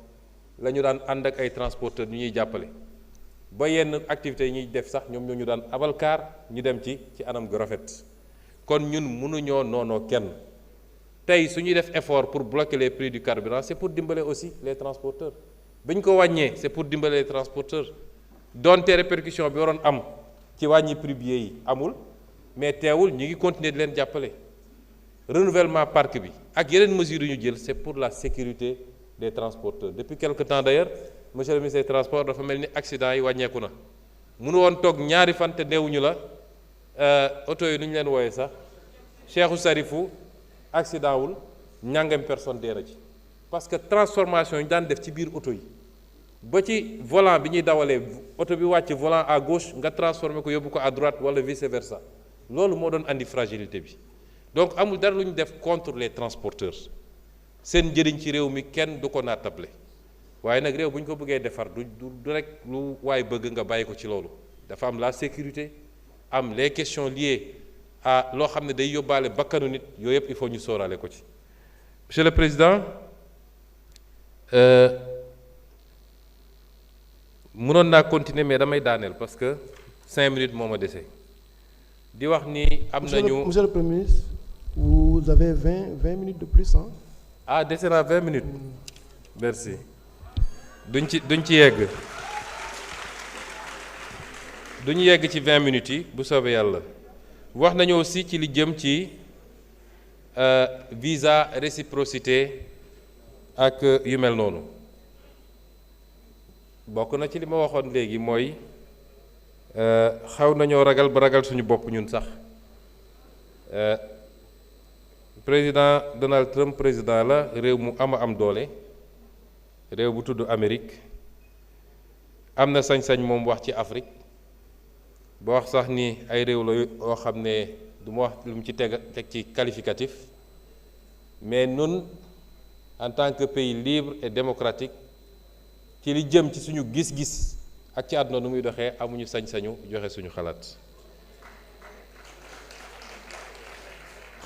la ñu daan ànd ak ay transporteurs ñu ñuy jàppale ba yenn activités yi ñuy def sax ñoom ñoo ñu daan abal kaar ñu dem ci anam gu rafet kon ñun mënuñoo noonoo kenn tey su ñuy def effort pour bloquer les prix du carburant c'est pour dimbale aussi les transporteurs bi ñu ko wàññee c'est pour dimbale les transporteurs donte répercussion bi waroon am ci wàññi prix billets yi amul mais teewul ñu ngi continuer di leen jàppale renouvellement parc bi ak yeneen mesures yu ñu jël c'est pour la sécurité des transporteurs depuis quelque temps d'ailleurs monsieur le ministre des transports dafa mel ni accident yi wàññeeku na mënu woon toog ñaari fan te neewuñu la oto yi nu ñu leen wooyee sax Cheikhou Sarifou accident wul ñàngam personne dee na ci parce que transformation yi daan def ci biir oto yi ba ci volant bi ñuy dawalee oto bi wàcc volant à gauche nga transformer ko yóbbu ko à droite wala vice versa loolu moo doon andi fragilité bi donc amul dara lu ñu def contre les transporteurs seen njëriñ ci réew mi kenn du ko naatable waaye nag réew bu ñu ko bëggee defar du rek lu waay bëgg nga bàyyi ko ci loolu dafa am la sécurité am les questions liées à loo xam ne day yóbbaale bakkanu nit yooyu yëpp il faut ñu sóoraale ko ci monsieur le président mënoon naa continuer mais damay daaneel parce que 5 minutes moo ma dese di wax ni am nañu monsieur le Premier ministre vous avez 20 minutes de plus hein? Ah dese naa 20 minutes merci duñ ci yegg duñu yegg ci 20 minutes yi bu soobee yàlla wax nañu aussi ci li jëm ci visa réciprocité ak yu mel noonu bokk na ci li ma waxoon léegi mooy xaw nañoo ragal ba ragal suñu bopp ñun sax président Donald Trump président la réew mu am doole réew bu tudd Amérique am na sañ-sañ moom wax ci Afrique ba wax sax ni ay réew la yoo xam ne du ma wax lu mu ci teg ci qualificatif mais nun en tant que pays libre et démocratique ci li jëm ci suñu gis-gis ak ci àdduna nu muy doxee amuñu sañ-sañu joxe suñu xalaat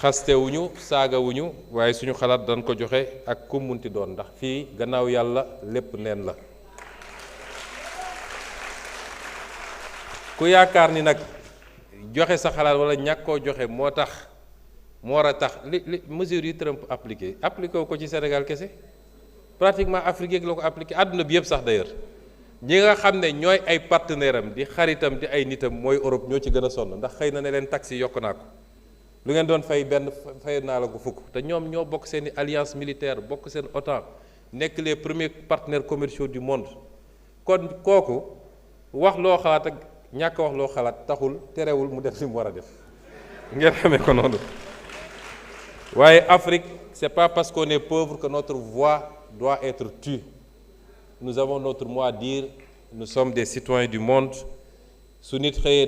xastewuñu saagawuñu waaye suñu xalaat dañ ko joxe ak ku munti doon ndax fii gannaaw yàlla lépp neen la ku yaakaar ni nag joxe sa xalaat wala ñàkk koo joxe moo tax moo war a tax li mesures yi Trump appliqué wu ko ci Sénégal kese pratiquement Afrique yeeg la ko appliqué àdduna bi yëpp sax d'ailleurs ñi nga xam ne ñooy ay partenaire am di xaritam di ay nitam mooy Europe ñoo ci gën a sonn ndax xëy na ne leen taxes yokk naa ko lu ngeen doon fay benn fay naa la ko fukk te ñoom ñoo bokk seen i alliance militaire bokk seen OTAN nekk les premiers partenaires commerciaux du monde kon kooku wax loo xalaat ak ñàkk wax loo xalaat taxul terewul mu def li mu war a def ngeen xamee ko noonu waaye Afrique c'est pas parce qu'on est pauvre que notre voix doit être tue. Nous avons notre mot à dire, nous sommes des citoyens du monde. su nit xëyee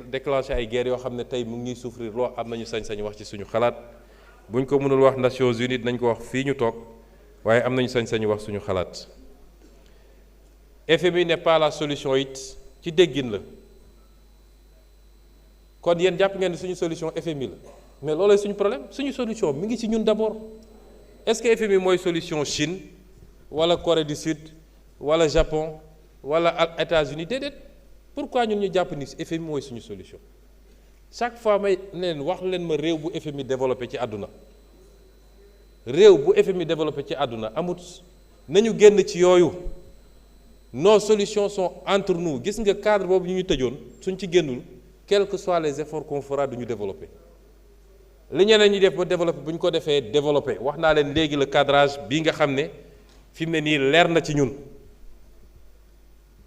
déclenché ay guerres yoo xam ne tey mu ngi ñuy souffrir loo am nañu sañ-sañ wax ci suñu xalaat buñ ko mënul wax Nations Unies nañ ko wax fii ñu toog waaye am nañu sañ-sañu wax suñu xalaat. FMI n'est pas la solution it ci déggin la kon yéen jàpp ngeen ni suñu solution FMI la mais loolooy suñu problème suñu solution mi ngi ci ñun d'abord est-ce que FMI mooy solution Chine wala Corée du Sud wala Japon wala États-Unis déedéet pourquoi ñun ñu jàpp ni FMI mooy suñu solution chaque fois may leen wax leen ma réew bu FMI développé ci àdduna réew bu FMI développé ci àdduna amut nañu génn ci yooyu nos solutions sont entre nous gis nga cadre boobu ñu tëjoon suñ ci génnul quels que soient les efforts qu'on fera duñu développer li ñeneen ñi def ba développer bu ñu ko defee développer wax naa leen léegi le cadrage bii nga xam ne fi mu ne nii leer na ci ñun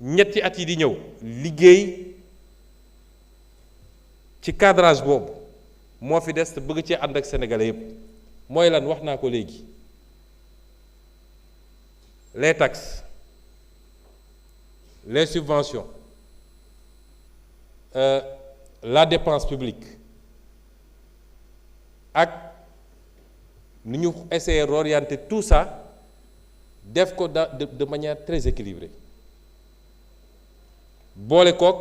ñetti at yi di ñëw liggéey ci cadrage boobu moo fi des te bëgg cee ànd ak sénégalais yépp mooy lan wax naa ko léegi les taxes les subventions la dépense publique ak ni ñu essayer d'orienter tout ça def ko de manière très équilibrée boole kook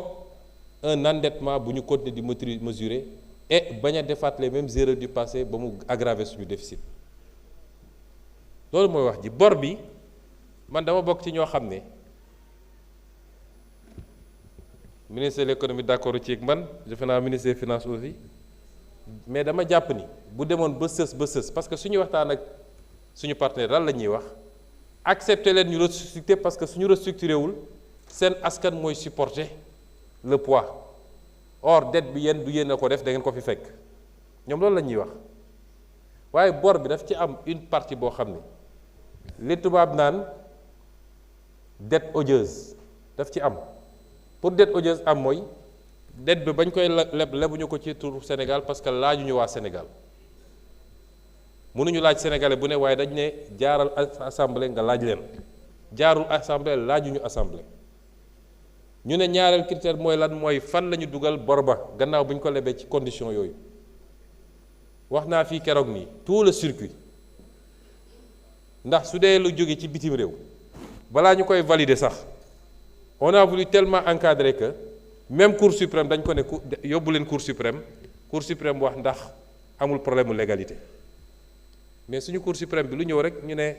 un endettement bu ñu continuer di mesurer et bañ a defaat les mêmes erreurs du passé ba mu aggraver suñu déficit loolu mooy wax ji bor bi man dama bokk ci ñoo xam ne ministre de l'économie d'accord ci ak man defe naa ministre des finances aussi mais dama jàpp ni bu demoon ba sës parce que suñu waxtaan ak suñu partenaire lan la ñuy wax accepter leen ñu restructurer parce que suñu restructuré wul seen askan mooy supporter le poids or dette bi yéen du yéen a ko def da ngeen ko fi fekk ñoom loolu la ñuy wax waaye bor bi daf ci am une partie boo xam ne li tubaab naan dette odieuse daf ci am pour dette odieuse am mooy dette bi bañ koy lebuñu ko ci turu Sénégal parce que laajuñu waa Sénégal mënuñu laaj sénégalais bu ne waaye dañ ne jaaral assemblée nga laaj leen jaarul assemblée laajuñu assemblée ñu ne ñaareel critère mooy lan mooy fan la ñu dugal bor ba gannaaw bu ñu ko lebee ci condition yooyu wax naa fii keroog nii tout le circuit ndax su dee lu jóge ci bitim réew balaa ñu koy valider sax on a voulu tellement encadrer que même Cour suprême dañ ko ne yóbbu leen Cour suprême wax ndax amul problème mu légalité mais suñu Cour suprême bi lu ñëw rek ñu ne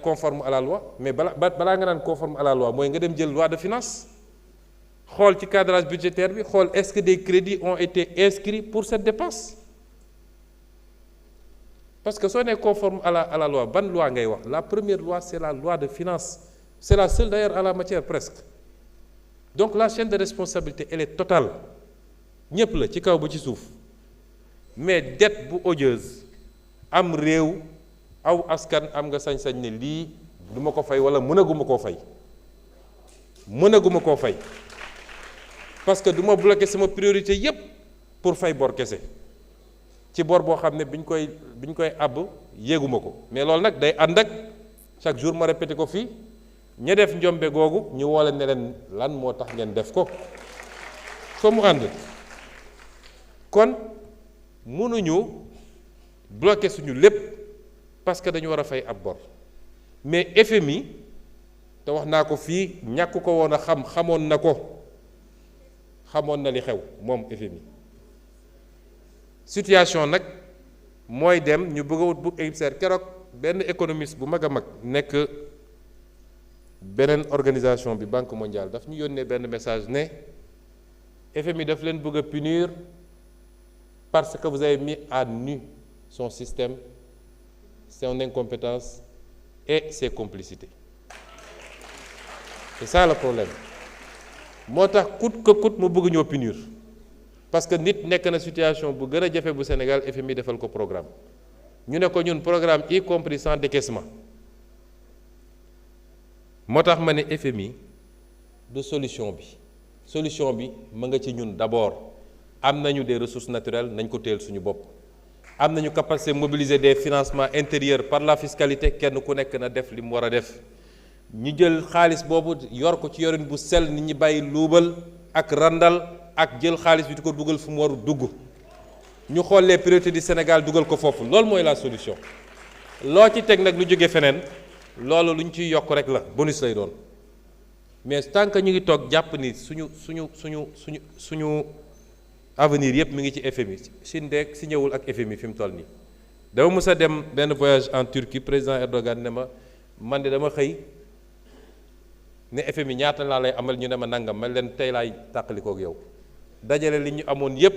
conforme à la loi mais balaa nga naan conforme à la loi mooy nga dem jël loi de finances xool ci cadrage budgétaire bi xool est-ce que des crédits ont été inscrits pour cette dépense parce que soo nee conforme à la loi ban loi ngay wax la première loi c'est la loi de finances c'est la seule d'ailleurs à la matière presque donc la chaîne de responsabilité elle est totale ñépp la ci kaw ba ci suuf mais dette bu odieuse am réew aw askan am nga sañ-sañ ne lii du ma ko fay wala mënaguma koo fay parce que du ma bloquer sama priorité yépp pour fay bor kese ci bor boo xam ne biñ koy àbb yéeguma ko mais loolu nag day ànd ak chaque jour ma répété ko fii ña def njombe googu ñu woole ne leen lan moo tax ngeen def ko fa mu ànd kon mënuñu bloquer suñu lépp parce que dañu war a fay ab bor mais FMI te wax naa ko fii ñàkk ko woon a xam xamoon na li xew moom FMI situation nag mooy dem ñu bëgg a wut bu émissaire keroog benn économiste bu mag a mag nekk beneen organisation bi Banque mondiale daf ñu yónnee benn message ne FMI daf leen bëgg a punir parce que vous avez mis à nu son système, son incompétence et ses complicités. C'est ça le problème. moo tax coûte que coûte mu bëgg ñoo punir parce que nit nekk na situation bu gën a jafe bu Sénégal FMI defal ko programme ñu ne ko ñun programme y compris sans décaissement moo tax ma ne FMI du solution bi ma nga ci ñun d'abord am nañu des ressources naturelles nañ ko téel suñu bopp am nañu capacité mobiliser des financements intérieurs par la fiscalité kenn ku nekk na def li mu war a def ñu jël xaalis boobu yor ko ci yorin bu sell nit ñi bàyyi luubal ak randal ak jël xaalis bi di ko dugal fu mu waru dugg ñu xool les priorités du Sénégal dugal ko foofu loolu mooy la solution loo ci teg nag lu jóge feneen loolu lu ñu ciy yokk rek la bonus lay doon mais tant que ñu ngi toog jàpp ni suñu avenir yëpp mi ngi ci FMI Chine de si ñëwul ak FMI fi mu toll nii dama mës a dem benn voyage en Turquie président Erdogan ne ma man de dama xëy ne FMI ñaata laa lay amal ñu ne ma nangam ma leen tey laay tàqalikoo ak yow dajale li ñu amoon yépp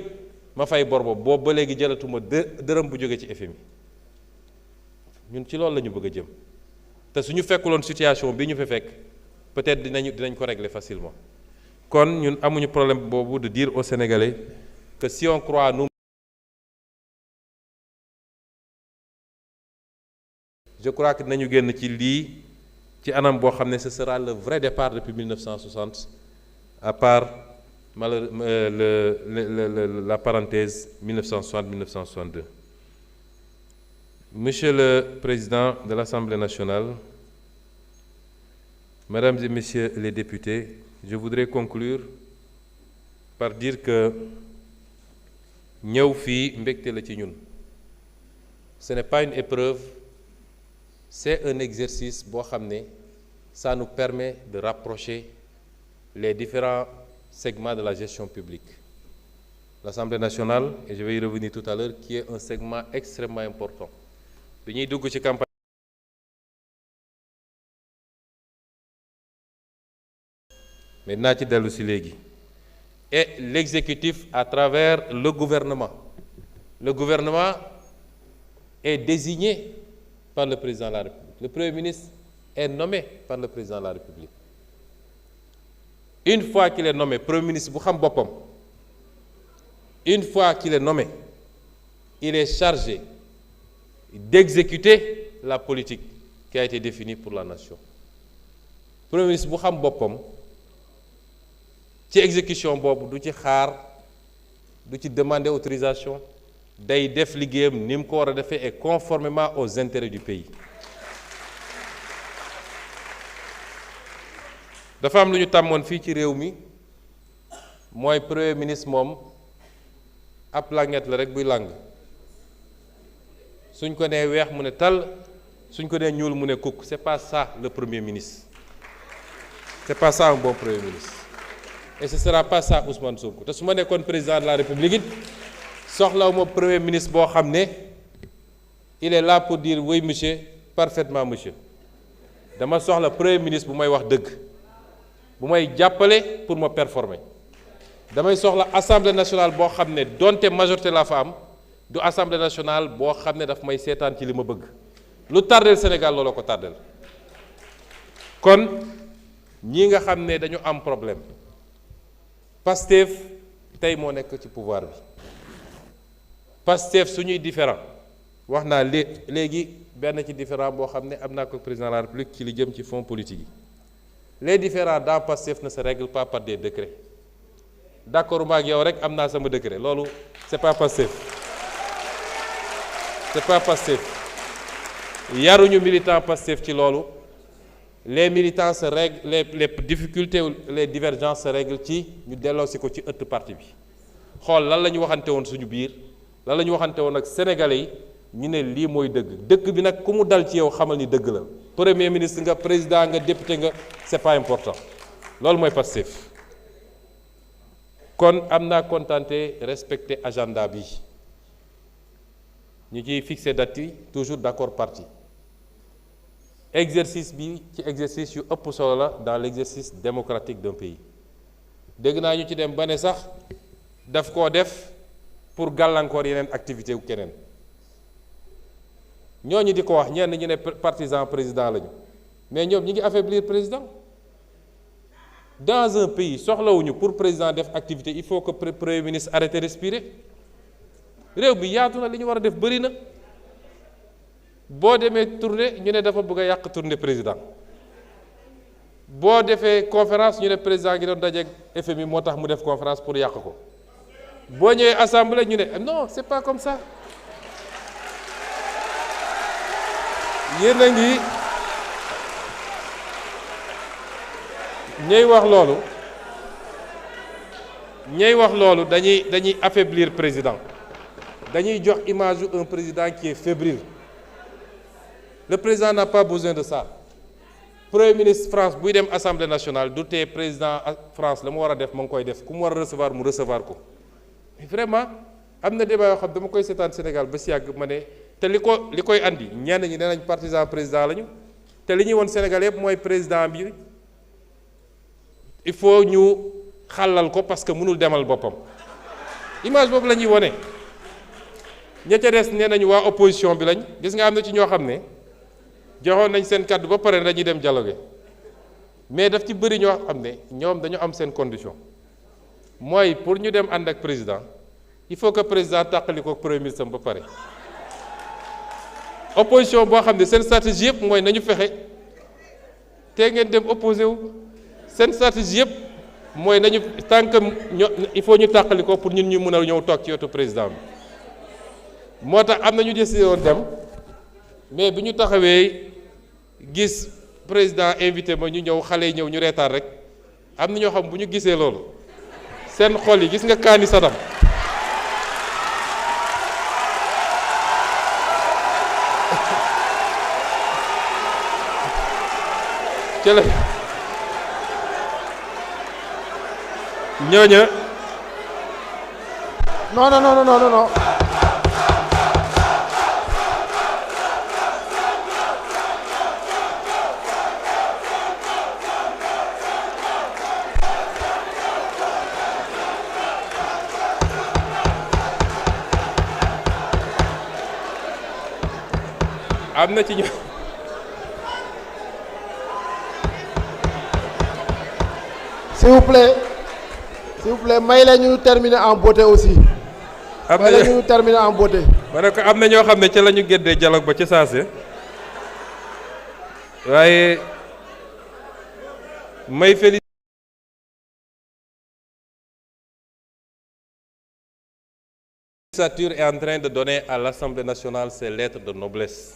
ma fay bor boobu ba léegi jëlatuma dërëm bu jóge ci FMI ñun ci loolu la ñu bëgg a jëm te suñu fekkuloon situation bi ñu fi fekk peut-être dinañ ko régler facilement kon ñun amuñu problème boobu de dire aux Sénégalais que si on croit nous, je crois que nañu génn ci lii ci anam boo xam ne ce sera le vrai départ depuis 1960 à part la parenthèse 1960-1962. Monsieur le Président de l'Assemblée nationale, Mesdames et Messieurs les députés, je voudrais conclure par dire que ñëw fii mbégte la ci ñun. Ce n'est pas une épreuve, c'est un exercice boo xam ne ça nous permet de rapprocher les différents segments de la gestion publique. L'Assemblée nationale, et je vais y revenir tout à l'heure, qui est un segment extrêmement important. Bi ñuy dugg ci campagne mais naa ci dellu si léegi et l'exécutif à travers le gouvernement. Le gouvernement est désigné par le président de la République. Le Premier ministre est nommé par le président de la République. Une fois qu'il est nommé, Premier ministre bu xam boppam, une fois qu'il est nommé, il est chargé d'exécuter la politique qui a été définie pour la nation. Premier ministre bu xam boppam ci exécution boobu du ci xaar du ci demander autorisation day def liggéeyam ni mu ko war a defee et conformément aux intérêts du pays. dafa am lu ñu tàmmoon fii ci réew mi mooy premier ministre moom ab languette la rek buy làng suñ ko nee weex mu ne tal suñ ko nee ñuul mu ne kukk. C'est pas ça le premier ministre, c'est pas ça un bon premier ministre et ce sera pas ça Ousmane Sonko. te su ma nekkoon président de la République it soxlawuma premier ministre boo xam ne il est là pour dire oui monsieur, parfaitement monsieur. dama soxla premier ministre bu may wax dëgg, bu may jàppale pour ma performer. damay soxla assemblée nationale boo xam ne donte majorité la fa am du assemblée nationale boo xam ne daf may seetaan ci li ma bëgg. lu tardeel Sénégal looloo ko tardeel. kon ñi nga xam ne dañu am problème Pastef tey moo nekk ci pouvoir bi. Pastef suñuy différent wax naa léegi benn ci différent boo xam ne am naa ko président de la République ci li jëm ci fonds politique yi. Les différends dans Pastef ne se règlent pas par des décrets. D'accord ma ak yow rek am naa sama décret loolu c'est pas Pastef. C'est pas Pastef. yaruñu militant Pastef ci loolu. Les militants se règlent les difficultés ou les divergences se règlent ci ñu delloosi ko ci ëtt parti bi. xool lan la ñu waxante woon suñu biir lan la ñu waxante woon ak sénégalais yi ñu ne lii mooy dëgg dëgg bi nag ku mu dal ci yow xamal ni dëgg la premier ministre nga président nga député nga c'est pas important loolu mooy Pastef kon am naa contenté respecter agenda bi ñu ciy fixé date yi toujours d'accord parti exercice bi ci exercice yu ëpp solo la dans l'exercice démocratique d'un pays dégg naa ñu ci dem ba ne sax daf koo def pour gàllankoor yeneen activité wu keneen ñooñu di ko wax ñenn ñu ne partisan président lañu mais ñoom ñi ngi affaiblir président dans un pays soxlawuñu pour président def activité il faut que premier ministre arrête respirer réew bi yaatu na li ñu war a def bëri na boo demee tournée ñu ne dafa bëgg a yàq tournée président boo defee conférence ñu ne président gi doon dajeeg FMI moo tax mu def conférence pour yàq ko boo ñëwee assemblée ñu ne non c'est pas comme ça yéen a ngi ñay wax loolu dañuy affaiblir président dañuy jox image un président qui est fébrile le président n'a pas besoin de ça premier ministre France buy dem assemblée nationale du tee président France la mu war a def ma ngi koy def ku mu war a recevoir mu recevoir ko vraiment am na débat yoo xam dama koy seetaan Sénégal ba si yàgg ma ne te li koy andi ñenn ñi nee nañ partisan président lañu te li ñuy woon Sénégal yëpp mooy président bi il faut ñu xàllal ko parce que mënul demal boppam image boobu la ñuy wone ña ca des nee nañu waa opposition bi lañ gis nga am na ci ñoo xam ne joxoon nañ seen kàddu ba pare dañuy dem dialogue mais daf ci bëri ñoo xam ne ñoom dañu am seen condition mooy pour ñu dem ànd ak président il faut que président tàqali ko premier ministre ba pare opposition boo xam ne seen stratégie yëpp mooy nañu fexe te ngeen dem opposé wu seen stratégie yëpp mooy nañu tant que il faut ñu tàqali ko pour ñun ñu mën a ñëw toog ci wetu président bi moo tax am na ñu décidé woon dem mais bi ñu taxawee gis président invité ma ñu ñëw xale yi ñëw ñu reetaan rek am na ñoo xam bu ñu gisee loolu seen xol yi gis nga kaani Saddam ci la ñooña non. am na ci ñu s'il vous plaît may la ñu terminer en beauté aussi. may la ñu terminer en beauté. ma ne ko am na ñoo xam ne ca la ñu géddee dialogue ba ca saase waaye may féliciter la législature est en train de donner à l'Assemblée nationale ses lettres de noblesse.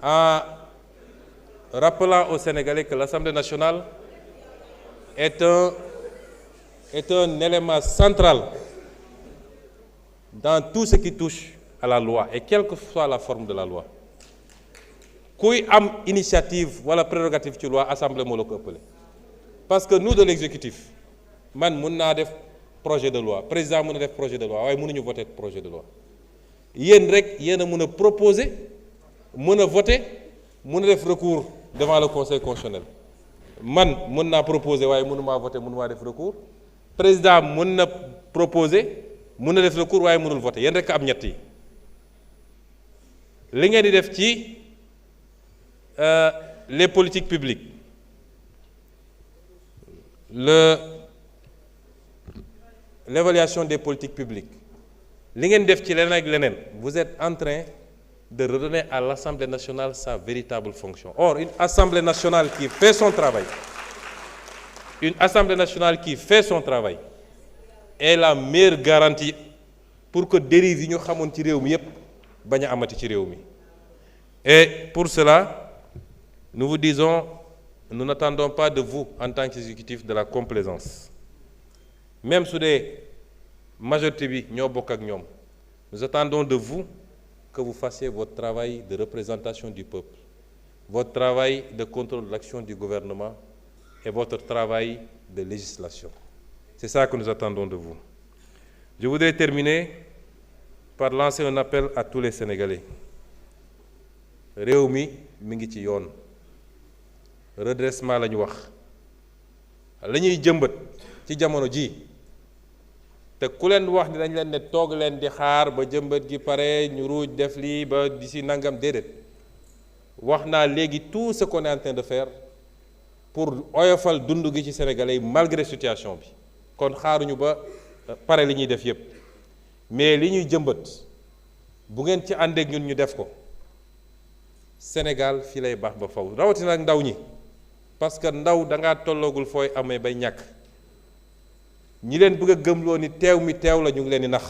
En rappelant aux Sénégalais que l'Assemblée nationale est un élément central dans tout ce qui touche à la loi et quelle que soit la forme de la loi. Kuy am initiative wala prérogative ci loi assemblée moo la ko ëppale parce que nous de l'exécutif man mun naa def projet de loi président mun na def projet de loi waaye mënuñu voter projet de loi yéen rek yéen a mun a proposer mën a voter mën a def recours devant le conseil constitutionnel man mën naa proposer waaye mënumaa voter mënumaa def recours président mën na proposer mën na def recours waaye mënul voter yéen rek am ñett yi li ngeen di def ci les politiques publiques l'évaluation des politiques publiques li ngeen def ci leneen ak leneen vous êtes en train de redonner à l'Assemblée nationale sa véritable fonction. Or, une Assemblée nationale qui fait son travail, est la meilleure garantie pour que dérive yi ñu xamoon ci réew mi yépp bañ a amati ci réew mi. Et pour cela, nous vous disons nous n'attendons pas de vous, en tant qu'exécutif, de la complaisance. Même sous des majorités, nous attendons de vous que vous fassiez votre travail de représentation du peuple, votre travail de contrôle de l'action du gouvernement et votre travail de législation. C'est ça que nous attendons de vous. Je voudrais terminer par lancer un appel à tous les Sénégalais. Réumi mingi ci yoon redressement lañu wax lañuy jëmbat ci jamono ji te ku leen wax ni dañ leen ne toog leen di xaar ba jëmbat gi pare ñu ruuj def lii ba d'ici nangam déedéet wax naa léegi tout ce qu'on est en train de faire pour oyofal dund gi ci Sénégalais yi malgré situation bi kon xaaruñu ba pare li ñuy def yépp mais li ñuy jëmbat bu ngeen ci àndeek ñun ñu def ko Sénégal fii lay baax ba faw rawatina ak ndaw ñi parce que ndaw dangaa tolloogul fooy amee bay ñàkk ñi leen bëgg a gëmloo ni teew mi teew la ñu ngi leen di nax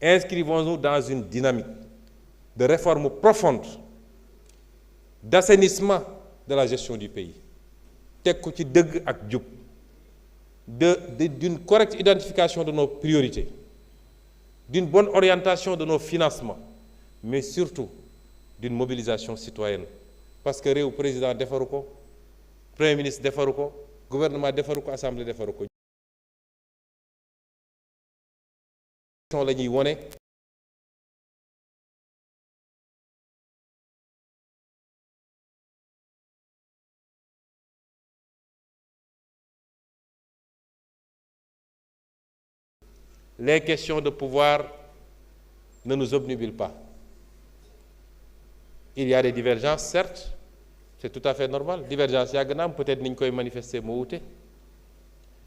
inscrivons-nous dans une dynamique de réforme profonde d'assainissement de la gestion du pays teg ko ci dëgg ak jub d'une correcte identification de nos priorités d'une bonne orientation de nos financements mais surtout d'une mobilisation citoyenne parce que réew président defaru ko premier ministre defaru ko gouvernement defaru ko assemblée defaru ko la ñuy wone les questions de pouvoir ne nous obnubilent pas. Il y a des divergences, certes, c'est tout à fait normal. Divergence, peut-être que nous manifester.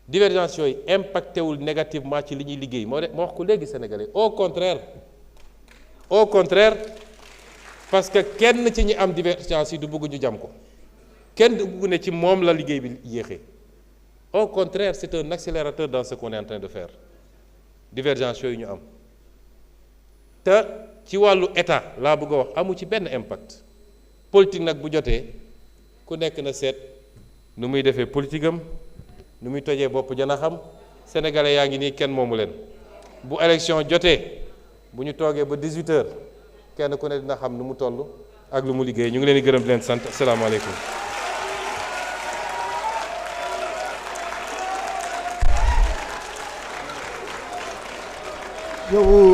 Divergence, impacté négativement sur les ligues. Moi, collègues sénégalais. Au contraire, parce que kenn ci ñi am divergence yi du bëgg ñu jam ko. Kenn du bëgg ne ci mom la liggéey bi yéxé. Au contraire, c'est un accélérateur dans ce qu'on est en train de faire. Divergence yooyu ñu am te ci wàllu état laa bëgg a wax amu ci benn impact politique nag bu jotee ku nekk na seet nu muy defee politique am nu muy tojee bopp jana xam sénégalais yaa ngi nii kenn moomu leen bu élection jotee bu ñu toogee ba 18h kenn ku ne dina xam nu mu toll ak lu mu liggéey ñu ngi leen di gërëm di leen sant asalaamaaleykum. Je vous